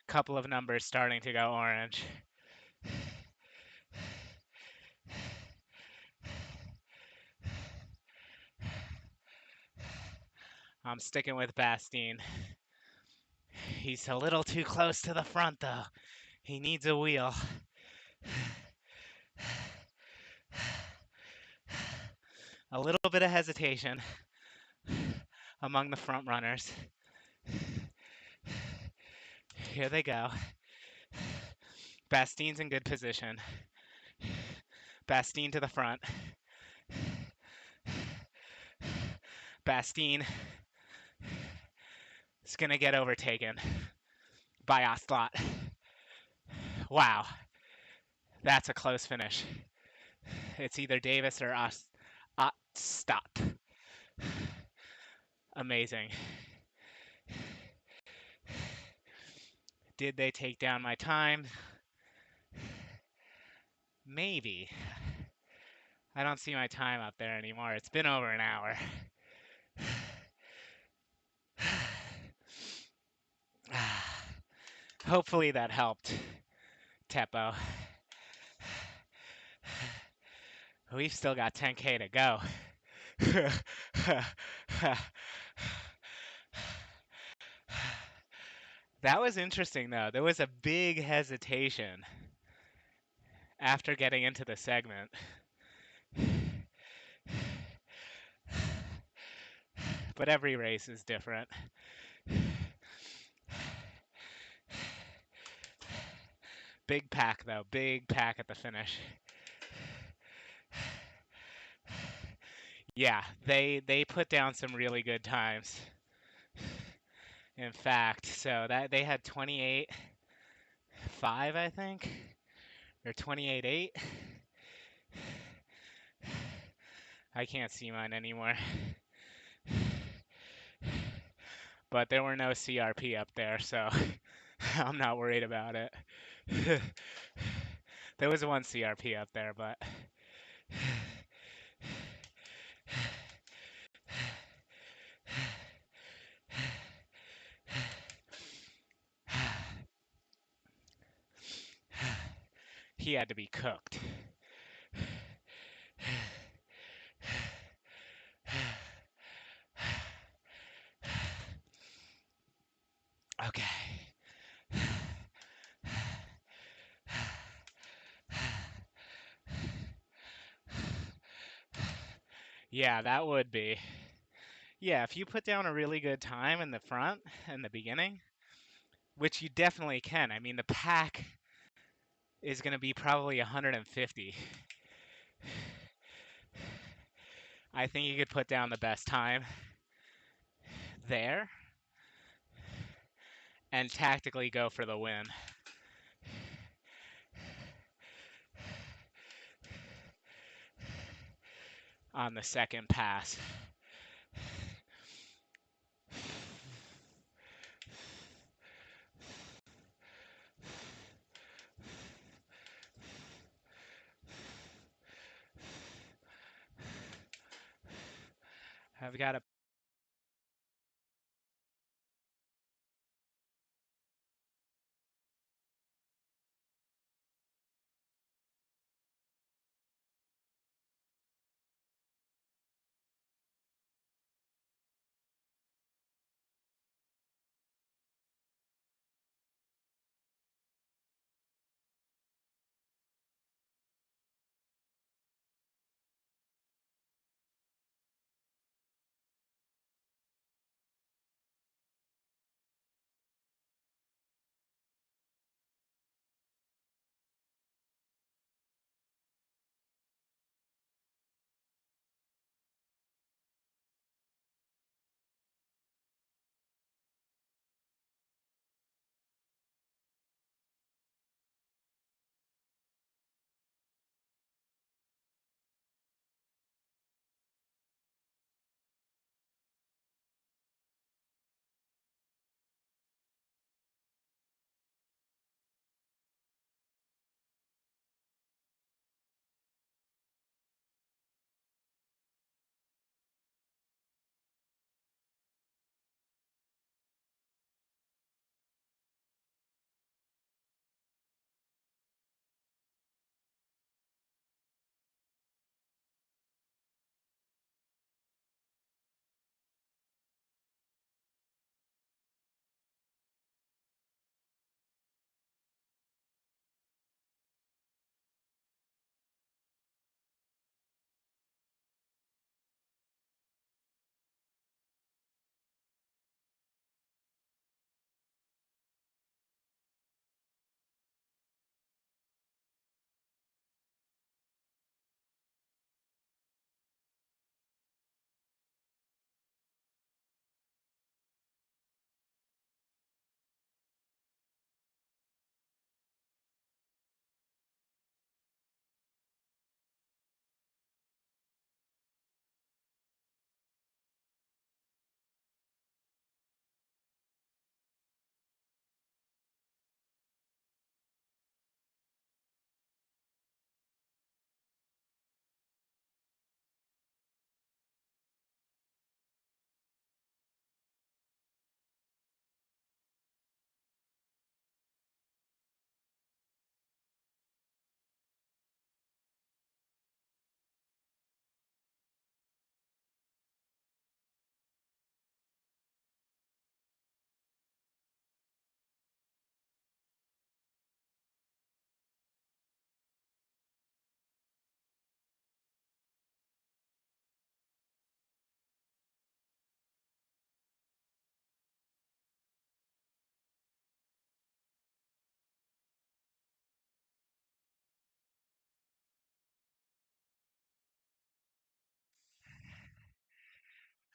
Couple of numbers starting to go orange. I'm sticking with Bastien. He's a little too close to the front though. He needs a wheel. A little bit of hesitation among the front runners. Here they go. Bastien's in good position. Bastien to the front. Bastien is going to get overtaken by Ostlot. Wow. That's a close finish. It's either Davis or Ostlot. Amazing. Did they take down my time? Maybe. I don't see my time up there anymore. It's been over an hour. Hopefully that helped, Teppo. We've still got 10K to go. That was interesting, though. There was a big hesitation after getting into the segment. But every race is different. Big pack, though. Big pack at the finish. Yeah, they put down some really good times. In fact, so that they had 28.5, I think, or 28.8. I can't see mine anymore. But there were no CRP up there, so I'm not worried about it. There was one CRP up there, but he had to be cooked. Okay. Yeah, that would be. Yeah, if you put down a really good time in the front, in the beginning, which you definitely can. I mean, the pack is going to be probably 150. I think you could put down the best time there and tactically go for the win. On the second pass. I've got a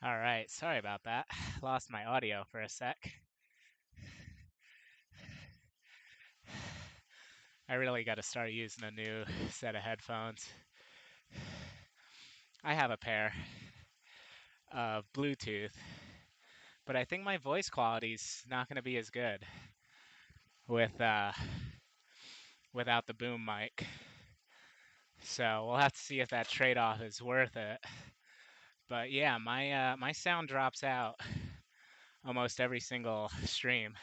All right, sorry about that. Lost my audio for a sec. I really got to start using a new set of headphones. I have a pair of Bluetooth, but I think my voice quality's not going to be as good with without the boom mic. So we'll have to see if that trade-off is worth it. But yeah, my sound drops out almost every single stream.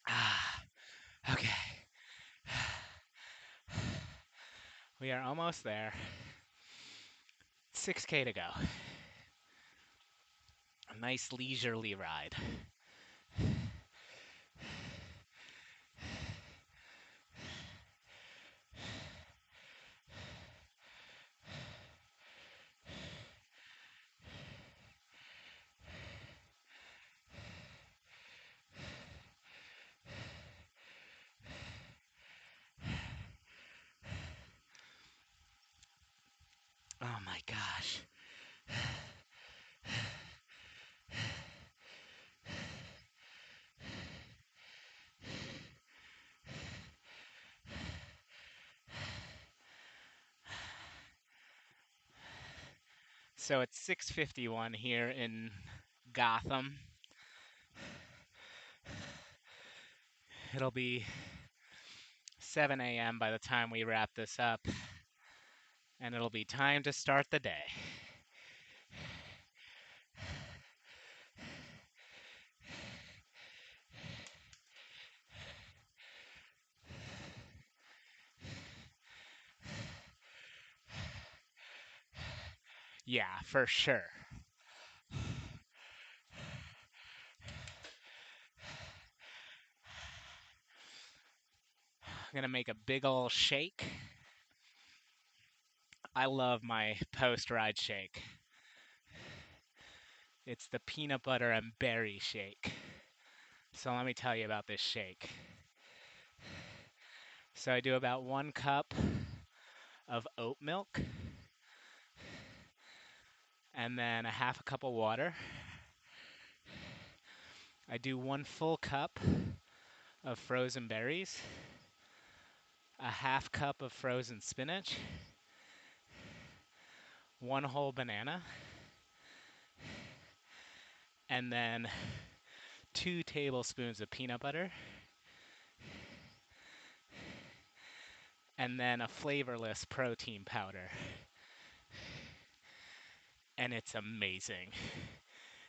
Ah, okay. We are almost there. 6K to go. A nice leisurely ride. Oh my gosh. So it's 6:51 here in Gotham. It'll be 7 a.m. by the time we wrap this up, and it'll be time to start the day. Yeah, for sure. I'm gonna make a big ol' shake. I love my post-ride shake. It's the peanut butter and berry shake. So let me tell you about this shake. So I do about 1 cup of oat milk, and then a half a cup of water. I do 1 full cup of frozen berries, a half cup of frozen spinach, 1 whole banana, and then 2 tablespoons of peanut butter, and then a flavorless protein powder. And it's amazing.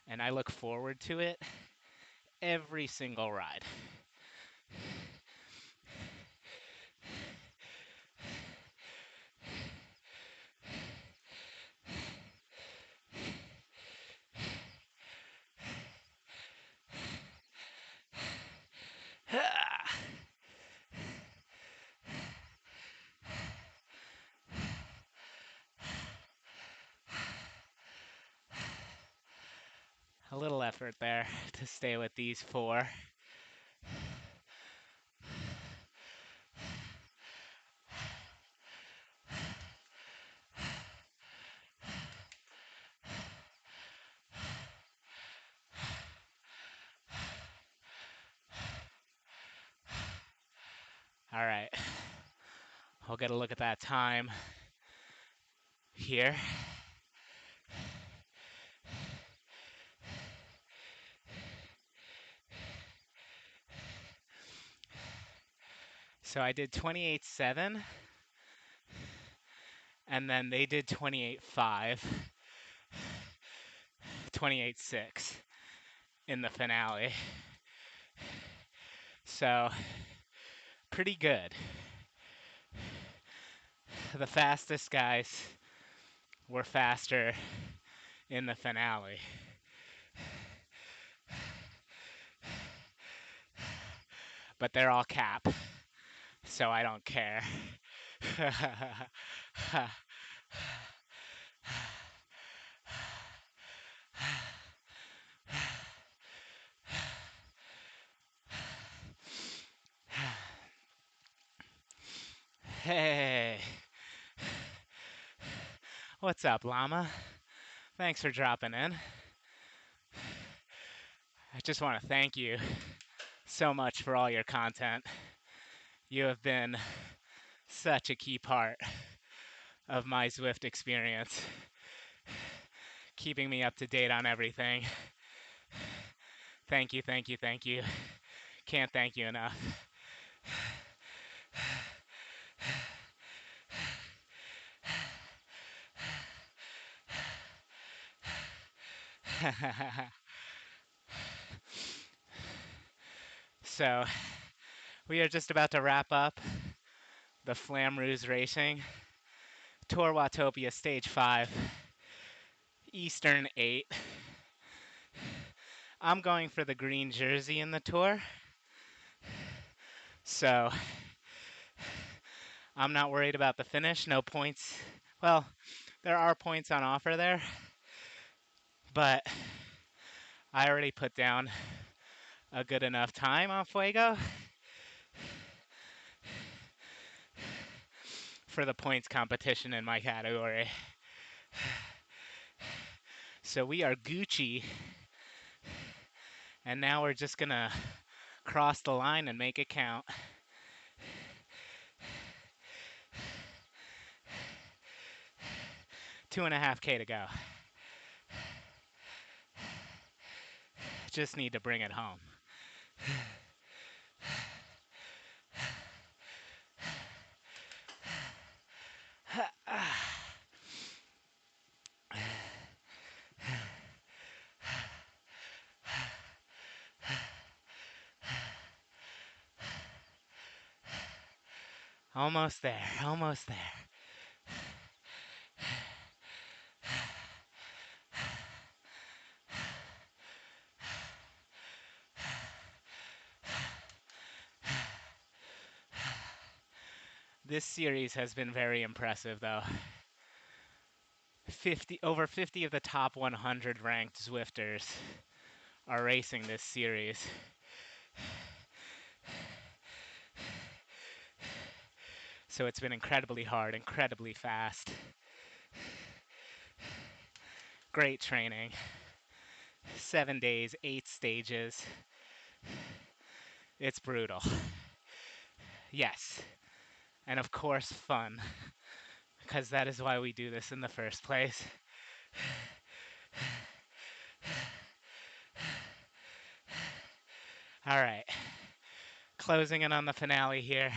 And I look forward to it every single ride. A little effort there to stay with these 4. All right, we'll get a look at that time here. So I did 28.7, and then they did 28.5, 28.6 in the finale. So pretty good. The fastest guys were faster in the finale. But they're all cap, so I don't care. Hey, what's up, llama? Thanks for dropping in. I just want to thank you so much for all your content. You have been such a key part of my Zwift experience, keeping me up to date on everything. Thank you, thank you, thank you. Can't thank you enough. So, we are just about to wrap up the Flamroos Racing Tour Watopia Stage 5, Eastern 8. I'm going for the green jersey in the tour, so I'm not worried about the finish. No points. Well, there are points on offer there, but I already put down a good enough time on Fuego for the points competition in my category. So we are Gucci, and now we're just gonna cross the line and make it count. $2.5K to go. Just need to bring it home. Almost there, almost there. This series has been very impressive, though. Over 50 of the top 100 ranked Zwifters are racing this series. So it's been incredibly hard, incredibly fast. Great training. 7 days, 8 stages. It's brutal. Yes. And of course, fun. Because that is why we do this in the first place. All right. Closing in on the finale here.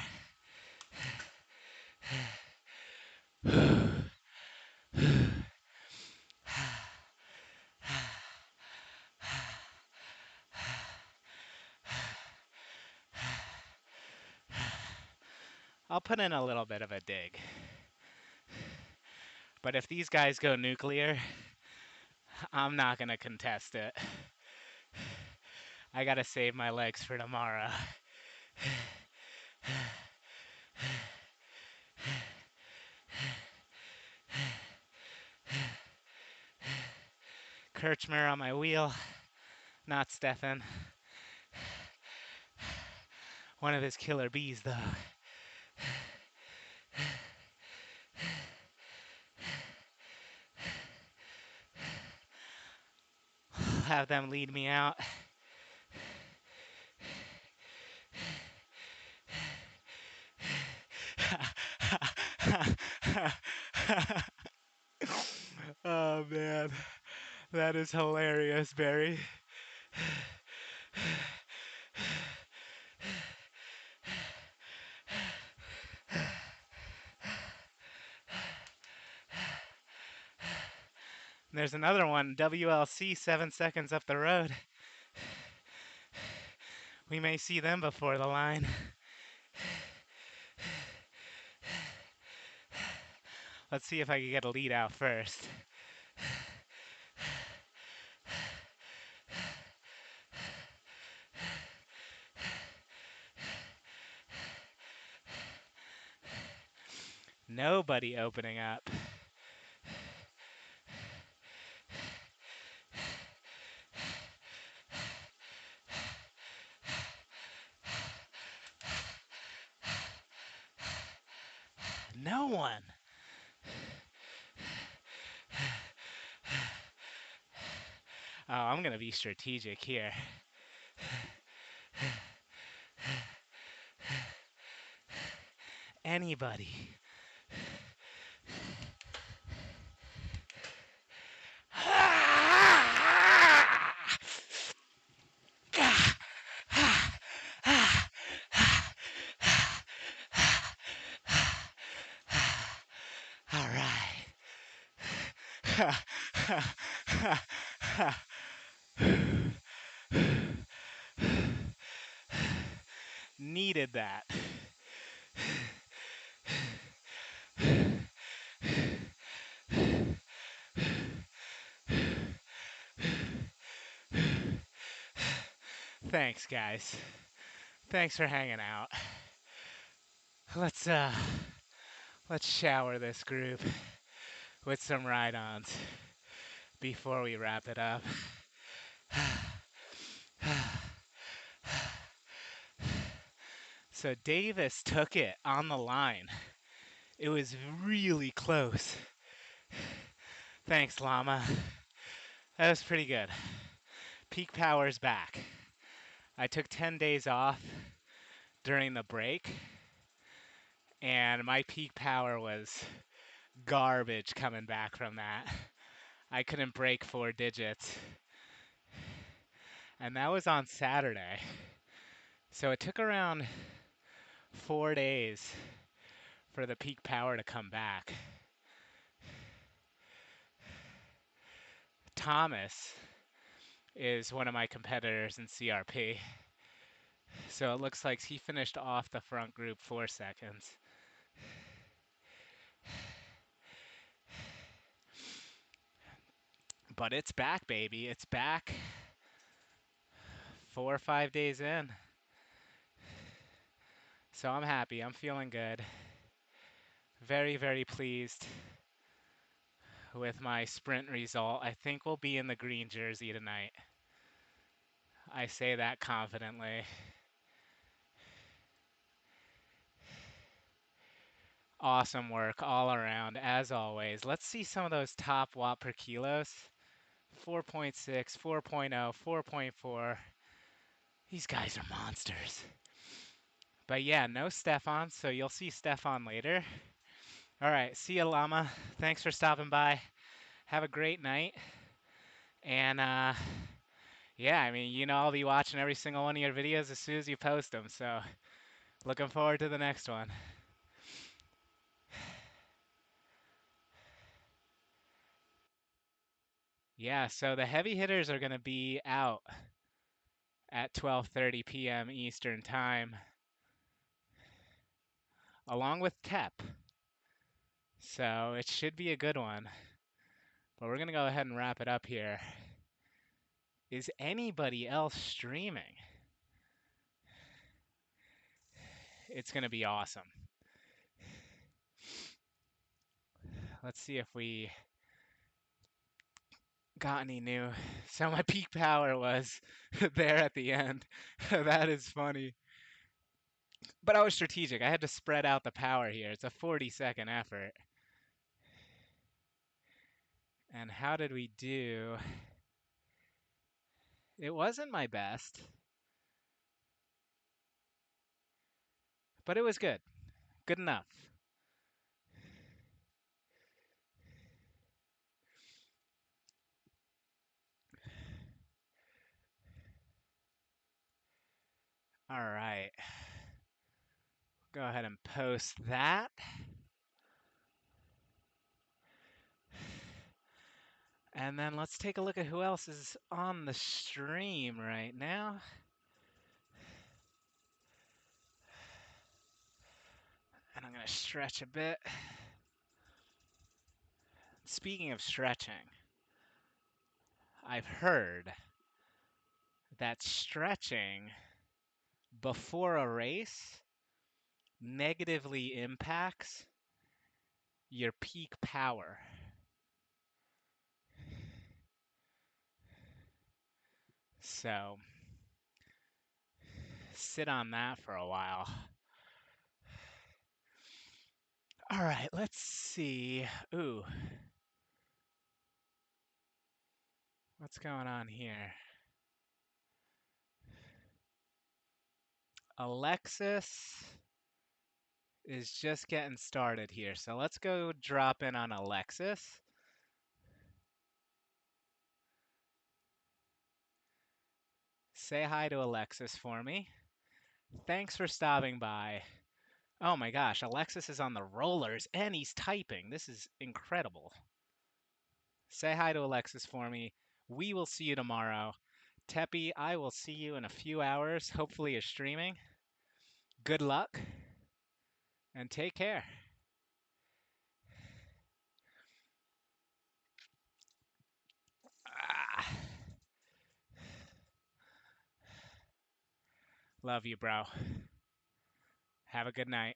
I'll put in a little bit of a dig. But if these guys go nuclear, I'm not going to contest it. I got to save my legs for tomorrow. Kirchmer on my wheel, not Stefan. One of his killer bees, though. Have them lead me out. Oh man, that is hilarious, Barry. There's another one, WLC, 7 seconds up the road. We may see them before the line. Let's see if I can get a lead out first. Nobody opening up. No one. Oh, I'm going to be strategic here. Anybody. All right. Needed that. Thanks, guys. Thanks for hanging out. Let's shower this group with some ride-ons before we wrap it up. So Davis took it on the line. It was really close. Thanks, Llama. That was pretty good. Peak power's back. I took 10 days off during the break, and my peak power was garbage coming back from that. I couldn't break 4 digits. And that was on Saturday. So it took around 4 days for the peak power to come back. Thomas is one of my competitors in CRP. So it looks like he finished off the front group 4 seconds. But it's back, baby. It's back. 4 or 5 days in. So I'm happy. I'm feeling good. Very, very pleased with my sprint result. I think we'll be in the green jersey tonight. I say that confidently. Awesome work all around, as always. Let's see some of those top watt per kilos. 4.6, 4.0, 4.4. These guys are monsters. But yeah, no Stefan, so you'll see Stefan later. All right, see ya, Llama. Thanks for stopping by. Have a great night. And yeah, I mean, I'll be watching every single one of your videos as soon as you post them. So looking forward to the next one. Yeah, so the heavy hitters are going to be out at 12:30 p.m. Eastern Time, along with TEP. So it should be a good one. But we're going to go ahead and wrap it up here. Is anybody else streaming? It's going to be awesome. Let's see if we got any new. So my peak power was there at the end. That is funny. But I was strategic. I had to spread out the power here. It's a 40-second effort. And how did we do? It wasn't my best, but it was good. Good enough. All right. Go ahead and post that. And then let's take a look at who else is on the stream right now. And I'm going to stretch a bit. Speaking of stretching, I've heard that stretching before a race negatively impacts your peak power. So sit on that for a while. All right, let's see. Ooh. What's going on here? Alexis is just getting started here. So let's go drop in on Alexis. Say hi to Alexis for me. Thanks for stopping by. Oh my gosh, Alexis is on the rollers and he's typing. This is incredible. Say hi to Alexis for me. We will see you tomorrow. Teppy, I will see you in a few hours. Hopefully you're streaming. Good luck and take care. Ah. Love you, bro. Have a good night.